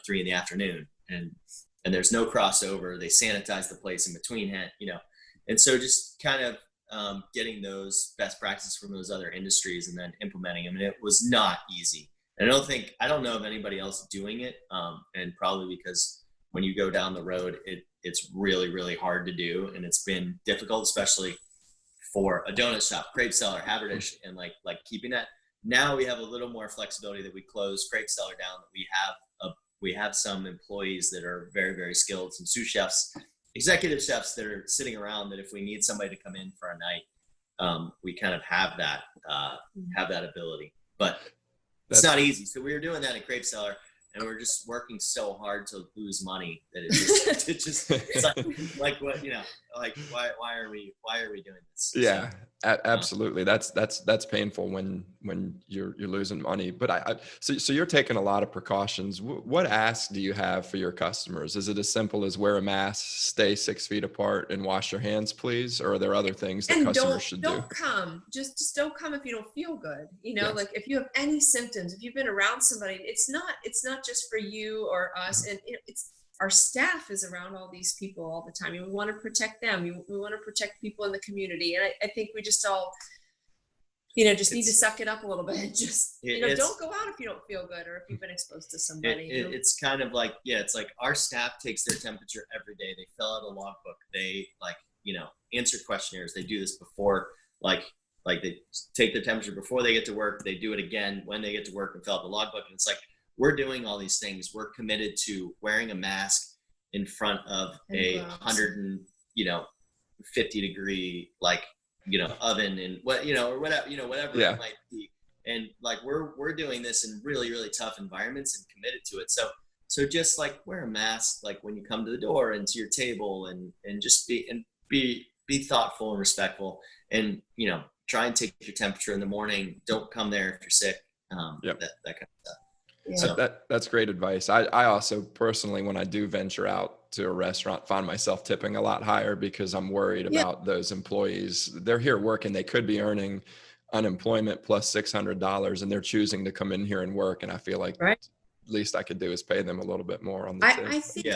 3 p.m, and there's no crossover. They sanitize the place in between, and so just kind of getting those best practices from those other industries and then implementing them. And it was not easy. And I don't know of anybody else doing it. And probably because when you go down the road, it's really, really hard to do. And it's been difficult, especially for a donut shop, Crepe Cellar, Haberdish, and keeping that. Now we have a little more flexibility that we close Crepe Cellar down, that we have we have some employees that are very, very skilled, some sous chefs, executive chefs that are sitting around that if we need somebody to come in for a night, we kind of have that ability, but it's not easy. So we were doing that in Crepe Cellar, and we're just working so hard to lose money that it's like what, like why are we doing this?
Yeah, absolutely. That's painful when you're losing money. But so you're taking a lot of precautions. What asks do you have for your customers? Is it as simple as wear a mask, stay 6 feet apart, and wash your hands, please? Or are there other things that customers should do?
Don't come. Just don't come if you don't feel good. Like if you have any symptoms, if you've been around somebody, it's not just for you or us, and it's our staff is around all these people all the time. We want to protect them. We want to protect people in the community. And I think we just all, just need to suck it up a little bit. Just, don't go out if you don't feel good or if you've been exposed to somebody.
It's kind of like, it's like our staff takes their temperature every day. They fill out a logbook. They answer questionnaires. They do this before, like they take their temperature before they get to work. They do it again when they get to work and fill out the logbook. And it's like, we're doing all these things. We're committed to wearing a mask in front of a 150 degree, oven and or whatever it might be. And like, we're doing this in really, really tough environments and committed to it. So just like wear a mask, like when you come to the door and to your table and just be thoughtful and respectful and, try and take your temperature in the morning. Don't come there if you're sick. That kind of stuff.
Yeah. That's great advice. I also personally, when I do venture out to a restaurant, find myself tipping a lot higher because I'm worried about those employees. They're here working. They could be earning unemployment plus $600 and they're choosing to come in here and work. And I feel like least I could do is pay them a little bit more on the tip.
I think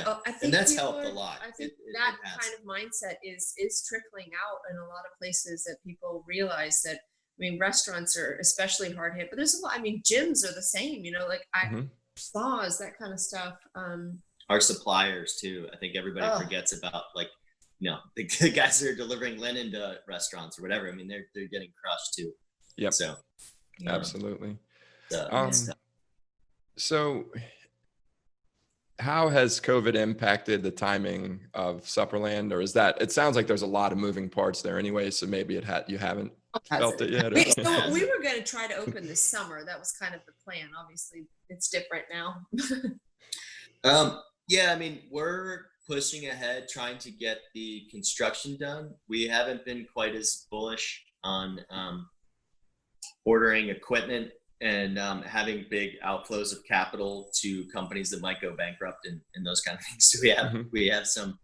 and that's helped a lot.
I think that kind of mindset is trickling out in a lot of places that people realize that. I mean, restaurants are especially hard hit, but there's a lot. I mean, gyms are the same. Spas, that kind of stuff.
Our suppliers too. I think everybody forgets about the guys that are delivering linen to restaurants or whatever. I mean, they're getting crushed too.
Yep.
So
absolutely. So how has COVID impacted the timing of Supperland, or is that, it sounds like there's a lot of moving parts there anyway, so maybe you haven't felt it yet?
We were going to try to open this summer. That was kind of the plan. Obviously it's different now.
I mean, we're pushing ahead, trying to get the construction done. We haven't been quite as bullish on ordering equipment and having big outflows of capital to companies that might go bankrupt and those kind of things. So we have some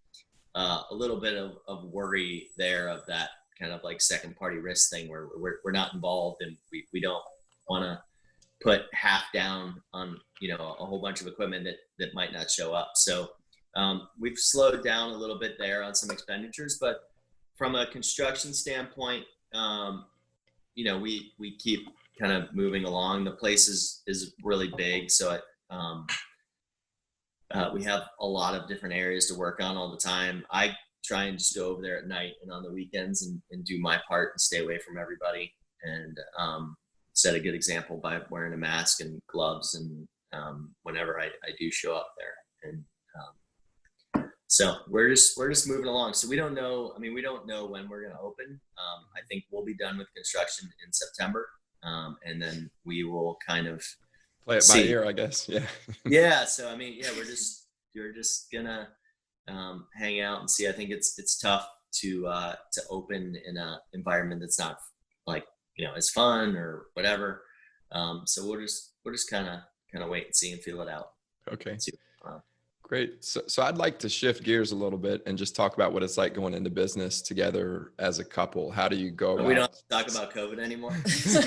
a little bit of worry there of that kind of like second party risk thing where we're not involved and we don't want to put half down on a whole bunch of equipment that might not show up. So we've slowed down a little bit there on some expenditures, but from a construction standpoint, we keep kind of moving along. The place is really big, so we have a lot of different areas to work on all the time. I try and just go over there at night and on the weekends and do my part and stay away from everybody and set a good example by wearing a mask and gloves and whenever I do show up there. And so we're just moving along. So we don't know. I mean, we don't know when we're going to open. I think we'll be done with construction in September. And then we will kind of
play it by ear, I guess. Yeah.
Yeah. So, I mean, you're just gonna hang out and see. I think it's tough to open in a environment that's not like, as fun or whatever. So we'll just kind of wait and see and feel it out.
Okay. Great. So I'd like to shift gears a little bit and just talk about what it's like going into business together as a couple. How do you go about?
We don't talk about COVID anymore.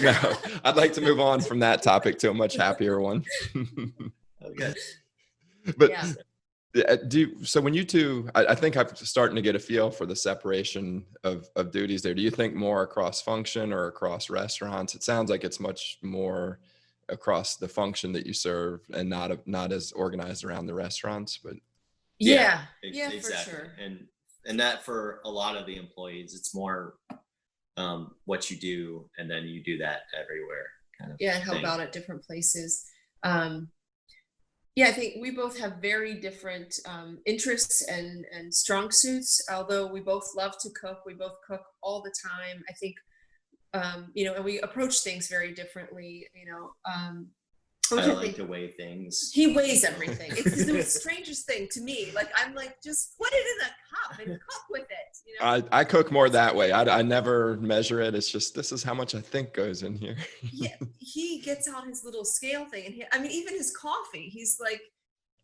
No, I'd like to move on from that topic to a much happier one.
Okay.
But so when you two, I think I'm starting to get a feel for the separation of duties there. Do you think more across function or across restaurants? It sounds like it's much more across the function that you serve and not as organized around the restaurants, but
exactly.
For sure.
And that for a lot of the employees, it's more what you do and then you do that everywhere kind of
and help out at different places. Yeah, I think we both have very different interests and strong suits. Although we both love to cook, we both cook all the time. I think, and we approach things very differently.
I
I
like
think
to weigh things.
he weighs everything. It's the strangest thing to me. Like, I'm like, just put it in a cup and cook with it.
I cook more that way. I never measure it. It's just, this is how much I think goes in here.
Yeah, he gets out his little scale thing, and even his coffee. He's like,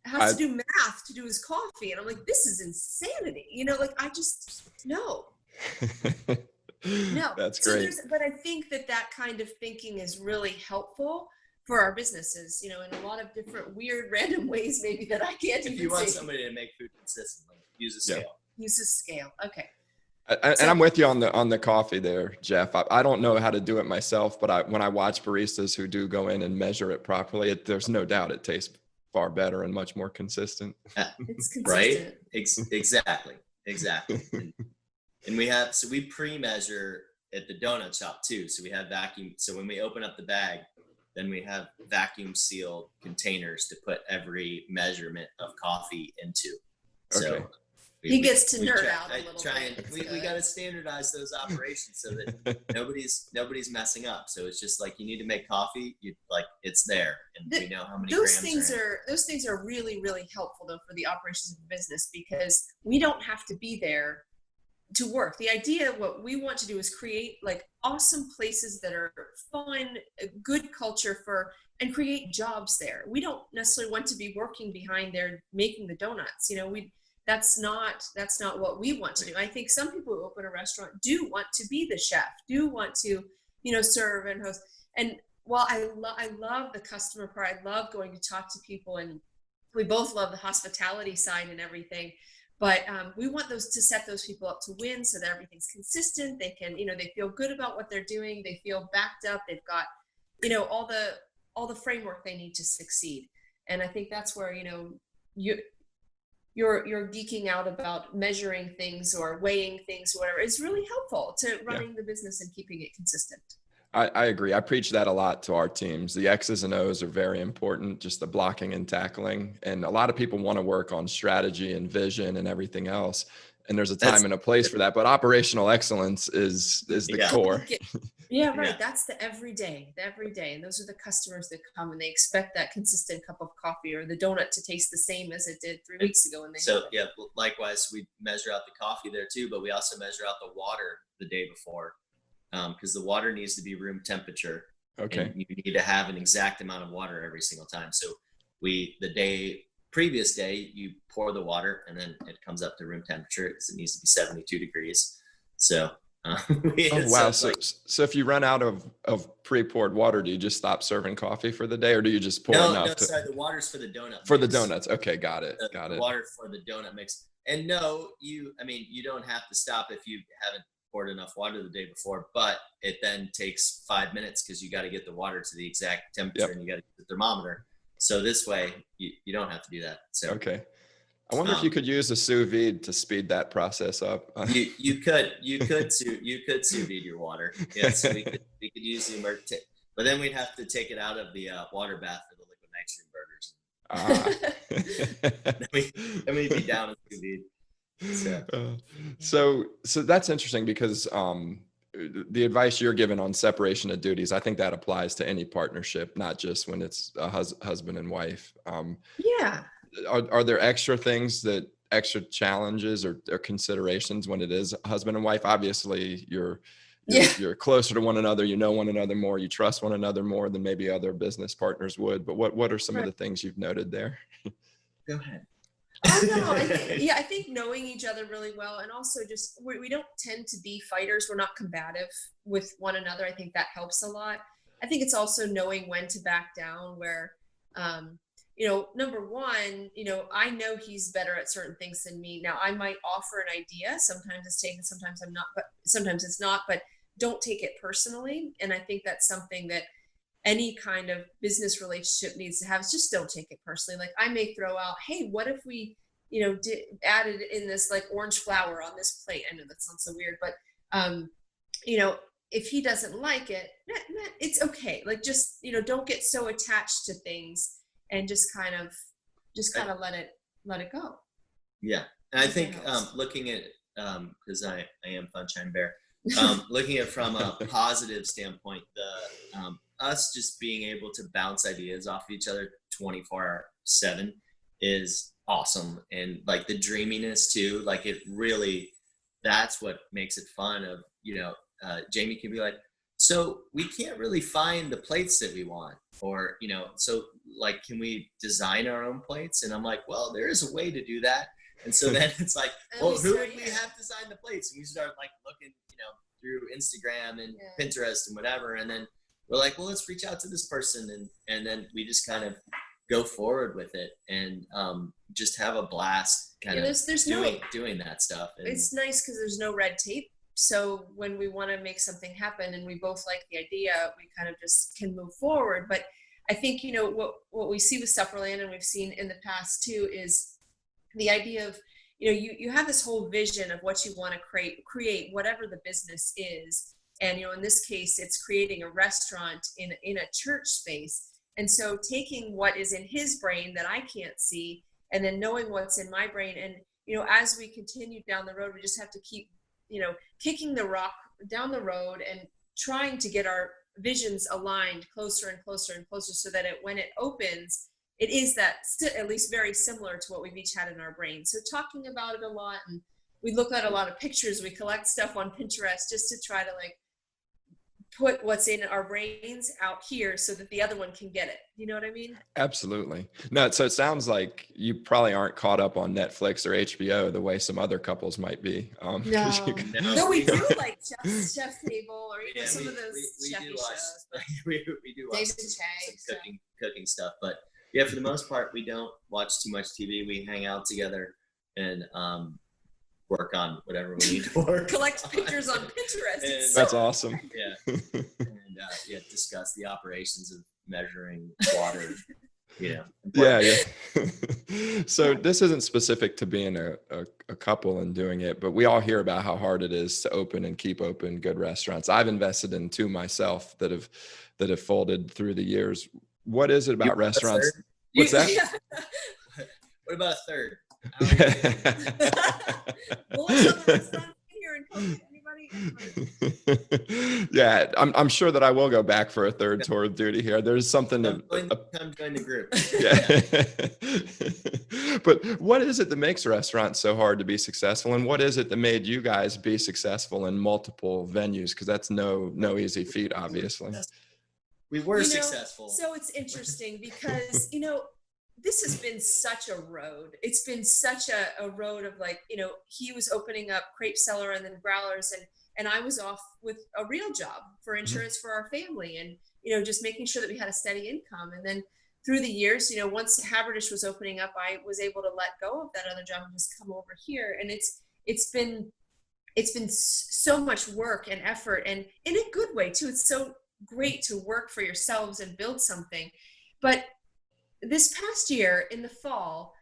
has to do math to do his coffee, and I'm like, this is insanity. Like, I just no.
That's great.
But I think that kind of thinking is really helpful for our businesses, in a lot of different weird random ways maybe that I can't even
If you want
see.
somebody to make food consistently, use a scale.
Use a scale. Okay.
And I'm with you on the coffee there, Jeff. I don't know how to do it myself, but when I watch baristas who do go in and measure it properly, there's no doubt it tastes far better and much more consistent.
It's consistent.
Right? Exactly. And we pre-measure at the donut shop too. So we have vacuum. So when we open up the bag, then we have vacuum sealed containers to put every measurement of coffee into.
Okay.
So
he gets to nerd out a little bit.
We got to standardize those operations so that nobody's messing up. So it's just like, you need to make coffee, it's there, and we know how many
those
grams
those things are really, really helpful though for the operations of the business, because we don't have to be there to work. The idea, what we want to do is create like awesome places that are fun, good culture and create jobs there. We don't necessarily want to be working behind there making the donuts. That's not what we want to do. I think some people who open a restaurant do want to be the chef, do want to, serve and host. And while I love the customer part, I love going to talk to people, and we both love the hospitality side and everything. But we want to set those people up to win, so that everything's consistent. They can, they feel good about what they're doing. They feel backed up. They've got, all the framework they need to succeed. And I think that's where, you're geeking out about measuring things or weighing things or whatever. It's really helpful to running the business and keeping it consistent.
I agree. I preach that a lot to our teams. The X's and O's are very important, just the blocking and tackling. And a lot of people want to work on strategy and vision and everything else. And there's a time and a place for that. But operational excellence is the core.
Yeah, right. Yeah. That's the everyday. And those are the customers that come and they expect that consistent cup of coffee or the donut to taste the same as it did 3 weeks ago.
Likewise, we measure out the coffee there too, but we also measure out the water the day before. Because the water needs to be room temperature.
Okay.
And you need to have an exact amount of water every single time. So previous day, you pour the water and then it comes up to room temperature because it needs to be 72 degrees. So,
wow. So if you run out of pre-poured water, do you just stop serving coffee for the day, or do you just pour enough?
No, sorry. The water's for the donut
For
mix.
the donuts. Okay. Got it.
The water for the donut mix. And no, you don't have to stop if you haven't poured enough water the day before, but it then takes 5 minutes because you got to get the water to the exact temperature and you got to get the thermometer. So this way you don't have to do that. So
okay. I wonder if you could use a sous vide to speed that process up.
You could sous vide your water. Yes, we could use the emergency, but then we'd have to take it out of the water bath for the liquid nitrogen burgers. Then we'd be down in sous vide.
So that's interesting, because the advice you're giving on separation of duties, I think that applies to any partnership, not just when it's a husband and wife. Are there extra challenges or considerations when it is husband and wife? Obviously you're closer to one another, one another more, you trust one another more than maybe other business partners would, but what are some of the things you've noted there?
Go ahead.
I think knowing each other really well, and also just we don't tend to be fighters. We're not combative with one another. I think that helps a lot. I think it's also knowing when to back down, where number one, I know he's better at certain things than me. Now I might offer an idea, sometimes it's taken, sometimes I'm not, but sometimes it's not, but don't take it personally. And I think that's something that any kind of business relationship needs to have, is just don't take it personally. Like, I may throw out, hey, what if we, added in this like orange flower on this plate? I know that sounds so weird, but, if he doesn't like it, it's okay. Like, just, don't get so attached to things, and just kind of, just kind of let it go.
Yeah. And I think looking at, because I am Funshine Bear, looking at it from a positive standpoint, us just being able to bounce ideas off of each other 24/7 is awesome. And like the dreaminess too, like it really, that's what makes it fun. Of, Jamie can be like, so we can't really find the plates that we want, or, so like, can we design our own plates? And I'm like, well, there is a way to do that. And so then it's like, well, who would we have designed the plates? And we start like looking, through Instagram and Pinterest and whatever. And then we're like, well, let's reach out to this person. And then we just kind of go forward with it and just have a blast kind of doing that stuff. And
it's nice because there's no red tape. So when we want to make something happen and we both like the idea, we kind of just can move forward. But I think, what we see with Supperland, and we've seen in the past too, is the idea of, you have this whole vision of what you want to create whatever the business is. And, in this case, it's creating a restaurant in a church space. And so taking what is in his brain that I can't see, and then knowing what's in my brain. And, as we continue down the road, we just have to keep, kicking the rock down the road and trying to get our visions aligned closer and closer and closer, so that when it opens, it is that at least very similar to what we've each had in our brain. So talking about it a lot, and we look at a lot of pictures, we collect stuff on Pinterest just to try to like put what's in our brains out here so that the other one can get it. You know what I mean? Absolutely.
No, so it sounds like you probably aren't caught up on Netflix or HBO the way some other couples might be.
No, we do like Chef's Table, or some of those chefy shows.
We do watch some cooking stuff, but yeah, for the most part, we don't watch too much TV. We hang out together and work on whatever we need to work.
Collect pictures on Pinterest.
And, that's awesome.
Yeah. And discuss the operations of measuring water. Yeah.
So this isn't specific to being a couple and doing it, but we all hear about how hard it is to open and keep open good restaurants. I've invested in two myself that have folded through the years. What is it about restaurants? What's that?
What about a third?
Yeah, I'm sure that I will go back for a third tour of duty here. There's something
come join the group.
Yeah. But what is it that makes restaurants so hard to be successful, and what is it that made you guys be successful in multiple venues? Because that's no easy feat, obviously.
We were successful.
So it's interesting because, this has been such a road. It's been such a road of like, he was opening up Crepe Cellar and then Growlers, and I was off with a real job for insurance for our family, and, just making sure that we had a steady income. And then through the years, once Haberdish was opening up, I was able to let go of that other job and just come over here. And it's been so much work and effort, and in a good way too. It's so great to work for yourselves and build something. But this past year in the fall,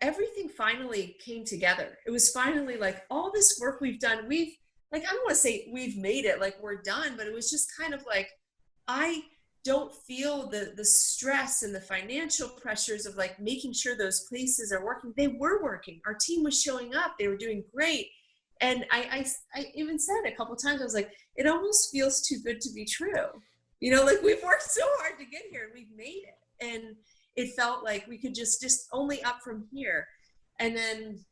everything finally came together. It was finally like all this work we've done, I don't want to say we've made it like we're done, but it was just kind of like, I don't feel the stress and the financial pressures of like making sure those places are working. They were working. Our team was showing up. They were doing great. And I even said a couple of times, I was like, it almost feels too good to be true. Like we've worked so hard to get here and we've made it. And it felt like we could just only up from here. And then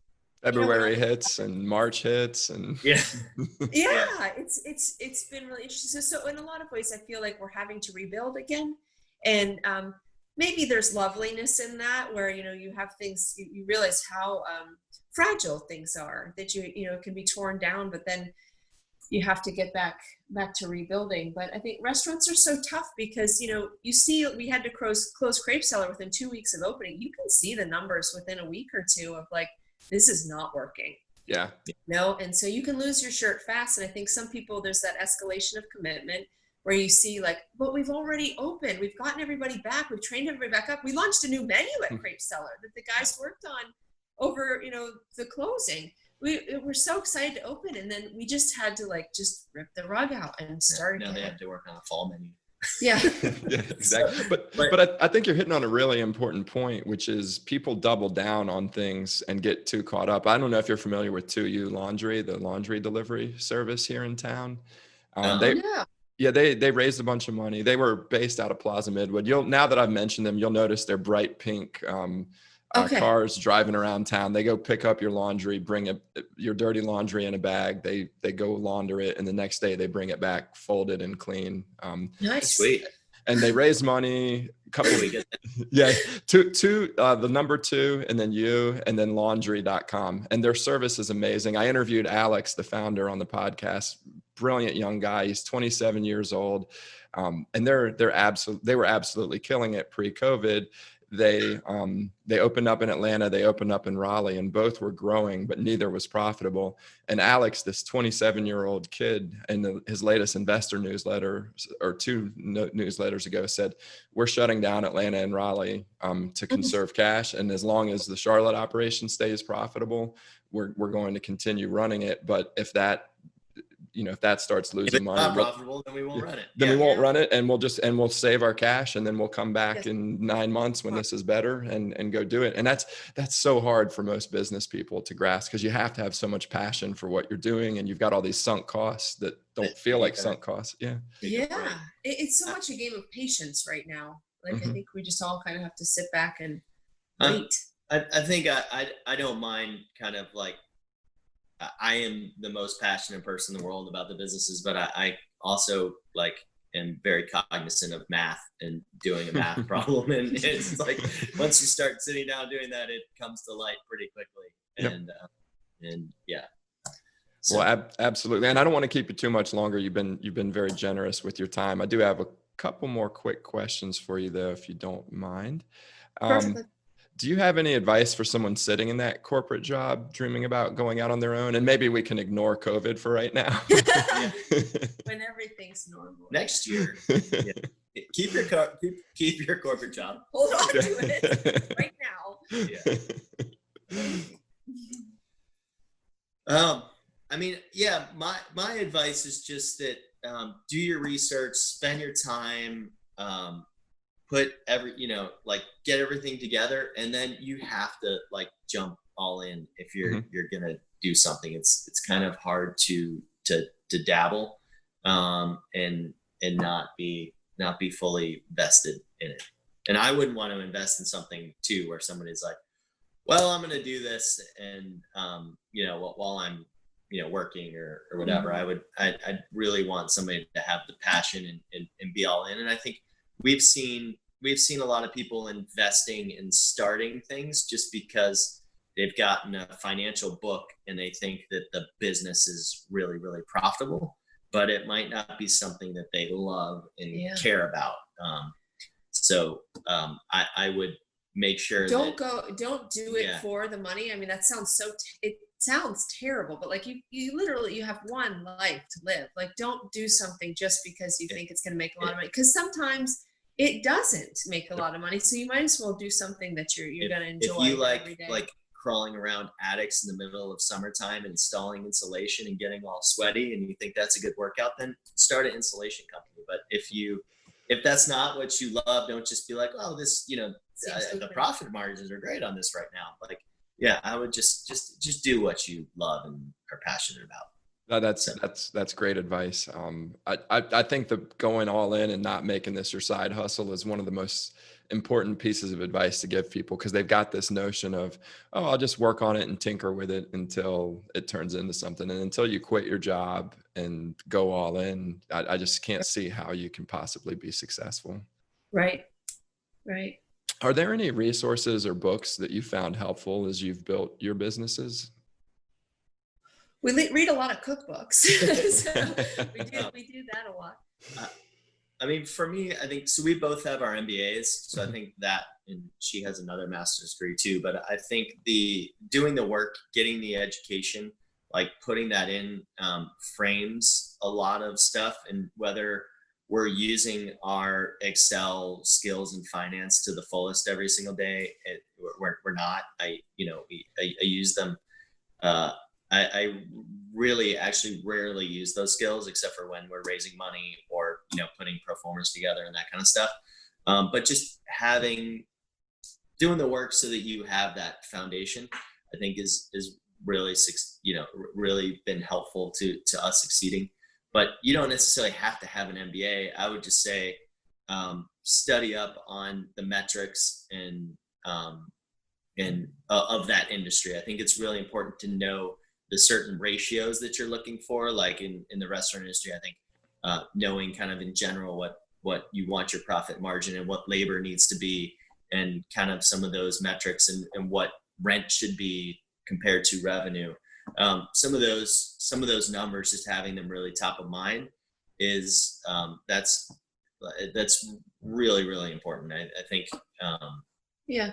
February hits and March hits and
it's been really interesting. So in a lot of ways, I feel like we're having to rebuild again. And maybe there's loveliness in that, where, you have things, you realize how fragile things are, that you can be torn down, but then you have to get back to rebuilding. But I think restaurants are so tough because, you see, we had to close Crepe Cellar within 2 weeks of opening. You can see the numbers within a week or two of like, this is not working.
Yeah.
And so you can lose your shirt fast. And I think some people, there's that escalation of commitment where you see like, but we've already opened. We've gotten everybody back. We've trained everybody back up. We launched a new menu at Crepe Cellar that the guys worked on over, the closing. We're so excited to open, and then we just had to just rip the rug out and start again.
Now they have to work on a fall menu.
Yeah.
Yeah, exactly. But I think you're hitting on a really important point, which is people double down on things and get too caught up. I don't know if you're familiar with 2U Laundry, the laundry delivery service here in town.
Uh-huh.
They Yeah, they raised a bunch of money. They were based out of Plaza Midwood. Now that I've mentioned them, you'll notice they're bright pink
Okay.
cars driving around town. They go pick up your laundry, your dirty laundry in a bag. They go launder it, and the next day they bring it back folded and clean.
Nice.
Sweet.
And they raised money.
We get that.
Yeah, the number 2, and then you, and then laundry.com. And their service is amazing. I interviewed Alex, the founder, on the podcast. Brilliant young guy. He's 27 years old. And they were absolutely killing it pre-COVID. They opened up in Atlanta, they opened up in Raleigh, and both were growing, but neither was profitable. And Alex, this 27-year-old kid, in his latest investor newsletter, or 2 newsletters ago, said, we're shutting down Atlanta and Raleigh to conserve cash. And as long as the Charlotte operation stays profitable, we're going to continue running it. But if that starts losing money,
not profitable, then we won't run it.
Then we won't run it, and we'll save our cash, and then we'll come back in 9 months when this is better and go do it. And that's so hard for most business people to grasp, because you have to have so much passion for what you're doing, and you've got all these sunk costs that don't feel like sunk costs. Yeah.
It's so much a game of patience right now. Like, I think we just all kind of have to sit back and wait.
I think I don't mind kind of like, I am the most passionate person in the world about the businesses, but I also like am very cognizant of math and doing a math problem. And it's like, once you start sitting down doing that, it comes to light pretty quickly. And yeah. So.
Well, absolutely. And I don't want to keep you too much longer. You've been very generous with your time. I do have a couple more quick questions for you, though, if you don't mind. Do you have any advice for someone sitting in that corporate job, dreaming about going out on their own? And maybe we can ignore COVID for right now.
When everything's normal.
Next year, keep your corporate job.
Hold on to it right now.
I mean, my advice is just that do your research, spend your time, put get everything together, and then you have to like jump all in if you're gonna do something. It's kind of hard to dabble and not be fully vested in it. And I wouldn't want to invest in something too where somebody's like, well, I'm gonna do this, and while I'm working or whatever. I'd really want somebody to have the passion and be all in. And I think we've seen a lot of people investing in starting things just because they've gotten a financial book and they think that the business is really, really profitable, but it might not be something that they love and care about. So I would make sure
don't do it for the money. I mean, that sounds it sounds terrible, but like you literally, you have one life to live. Like, don't do something just because you think it's going to make a lot of money, because sometimes it doesn't make a lot of money. So you might as well do something that you're going to enjoy.
If you
every day.
like crawling around attics in the middle of summertime, installing insulation and getting all sweaty, and you think that's a good workout, then start an insulation company. But if that's not what you love, don't just be like, oh, this, the profit margins are great on this right now. Like, I would just do what you love and are passionate about.
No, that's great advice. I think that going all in and not making this your side hustle is one of the most important pieces of advice to give people, because they've got this notion of, oh, I'll just work on it and tinker with it until it turns into something. And until you quit your job and go all in, I just can't see how you can possibly be successful.
Right.
Are there any resources or books that you found helpful as you've built your businesses?
We read a lot of cookbooks. So we do that a lot.
I mean, for me, I think, so we both have our MBAs. So I think that, and she has another master's degree too, but I think doing the work, getting the education, like putting that in frames a lot of stuff. And whether we're using our Excel skills in finance to the fullest every single day, we're not. I use them. I really actually rarely use those skills except for when we're raising money or putting pro formas together and that kind of stuff. But just doing the work so that you have that foundation, I think is really, really been helpful to us succeeding. But you don't necessarily have to have an MBA. I would just say, study up on the metrics and of that industry. I think it's really important to know the certain ratios that you're looking for, like in the restaurant industry. I think knowing kind of in general what you want your profit margin and what labor needs to be, and kind of some of those metrics and what rent should be compared to revenue. Some of those numbers, just having them really top of mind is that's really, really important. I think.
Yeah.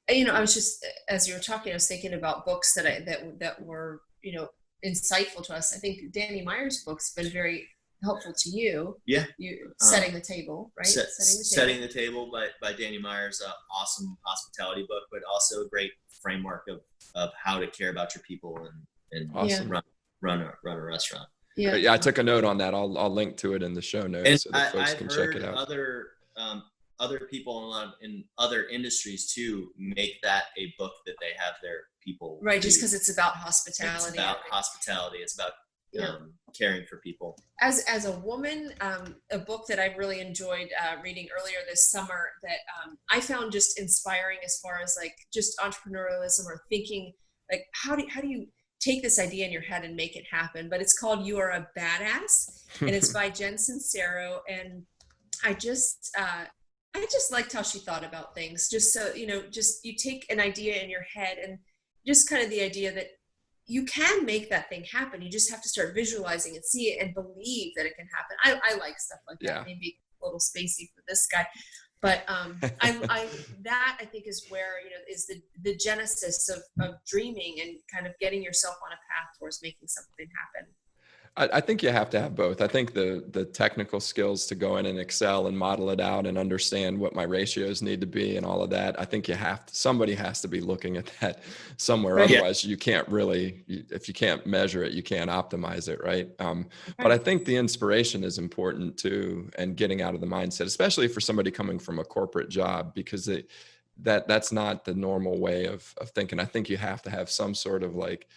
I was just, as you were talking, I was thinking about books that were, insightful to us. I think Danny Meyer's book's been very helpful to you.
Yeah.
Setting the table, right?
Setting the Table by Danny Meyer's awesome hospitality book, but also a great framework of how to care about your people and
awesome.
run a restaurant.
Yeah.
Yeah, I took a note on that. I'll link to it in the show notes,
and
so that folks can check it out.
Other people in other industries too make that a book that they have their people.
Right, just because it's about hospitality.
It's about hospitality. It's about caring for people.
As a woman, a book that I really enjoyed reading earlier this summer that I found just inspiring as far as like just entrepreneurialism or thinking like how do you take this idea in your head and make it happen. But it's called You Are a Badass, and it's by Jen Sincero. And I just liked how she thought about things. Just so, just you take an idea in your head and just kind of the idea that you can make that thing happen. You just have to start visualizing and see it and believe that it can happen. I like stuff like that. Maybe a little spacey for this guy. But I think is where, is the genesis of dreaming and kind of getting yourself on a path towards making something happen.
I think you have to have both. I think the technical skills to go in and excel and model it out and understand what my ratios need to be and all of that. I think somebody has to be looking at that somewhere. Right. Otherwise you can't really, if you can't measure it, you can't optimize it. Right. But I think the inspiration is important too, and getting out of the mindset, especially for somebody coming from a corporate job, because that's not the normal way of thinking. I think you have to have some sort of like,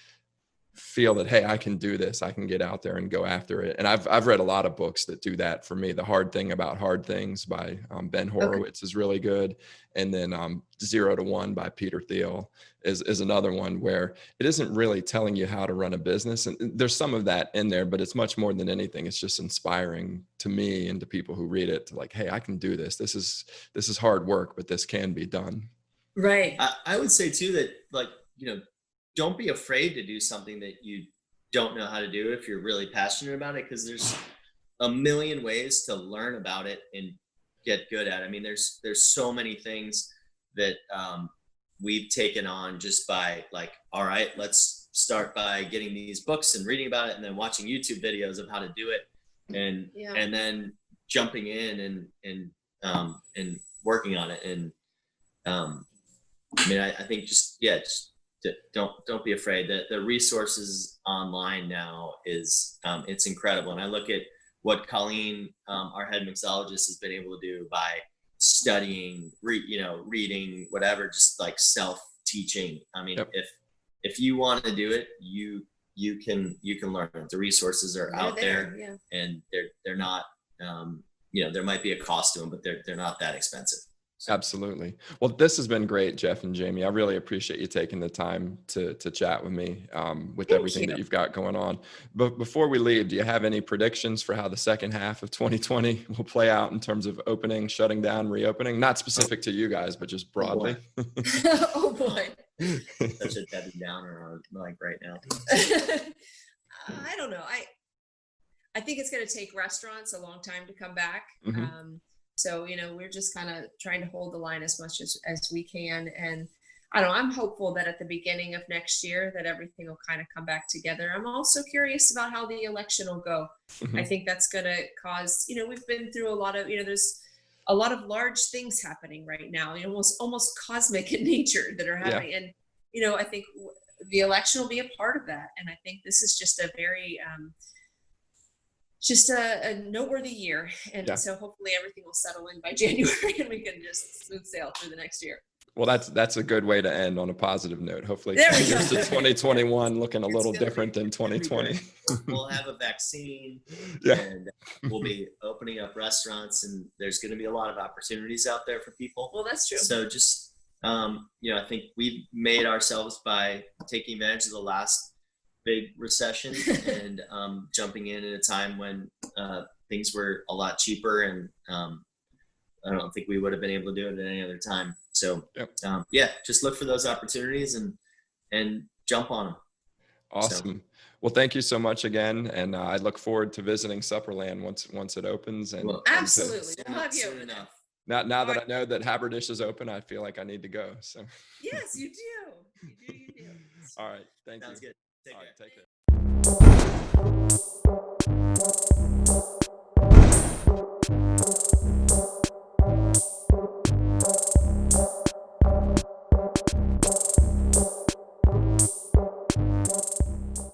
feel that, hey, I can do this. I can get out there and go after it. And I've read a lot of books that do that for me. The Hard Thing About Hard Things by Ben Horowitz is really good. And then 0 to 1 by Peter Thiel is another one where it isn't really telling you how to run a business. And there's some of that in there, but it's much more than anything. It's just inspiring to me and to people who read it to like, hey, I can do this. This is hard work, but this can be done.
Right.
I would say too that like, don't be afraid to do something that you don't know how to do if you're really passionate about it, because there's a million ways to learn about it and get good at it. I mean, there's so many things that we've taken on just by like, all right, let's start by getting these books and reading about it and then watching YouTube videos of how to do it and then jumping in and working on it. And I mean, I think just don't be afraid. The resources online now is it's incredible. And I look at what Colleen, our head mixologist, has been able to do by studying, reading, whatever, just like self-teaching. I mean, if you want to do it, you can learn it. The resources are out there, and they're not, there might be a cost to them, but they're not that expensive.
Absolutely. Well, this has been great, Jeff and Jamie. I really appreciate you taking the time to chat with me with everything that you've got going on. But before we leave, do you have any predictions for how the second half of 2020 will play out in terms of opening, shutting down, reopening? Not specific to you guys, but just broadly.
Oh boy.
Such a Debbie Downer like right now.
I don't know. I think it's going to take restaurants a long time to come back.
Mm-hmm.
So, we're just kind of trying to hold the line as much as we can. And I don't know, I'm hopeful that at the beginning of next year that everything will kind of come back together. I'm also curious about how the election will go. Mm-hmm. I think that's going to cause, we've been through a lot of, there's a lot of large things happening right now, almost cosmic in nature that are happening. And, I think the election will be a part of that. And I think this is just a very, just a noteworthy year. And
Yeah.
so hopefully everything will settle in by January and we can just smooth sail through the next year.
Well, that's a good way to end on a positive note. Hopefully
There we
here's
go.
to 2021 looking a
It's
little
gonna
different
be
than 2020.
We'll have a vaccine,
Yeah.
and we'll be opening up restaurants, and there's going to be a lot of opportunities out there for people.
Well, that's true.
So just, I think we've made ourselves by taking advantage of the last big recession and jumping in at a time when things were a lot cheaper, and I don't think we would have been able to do it at any other time. So just look for those opportunities and jump on them.
Awesome. Well, thank you so much again. And I look forward to visiting Supperland once it opens. And
Absolutely. We'll have you
soon
over there.
enough.
Now that I know that Haberdish is open, I feel like I need to go. So
Yes, you do. You do.
all right. Thank
Sounds
you.
good. Take
All
care.
right, take care.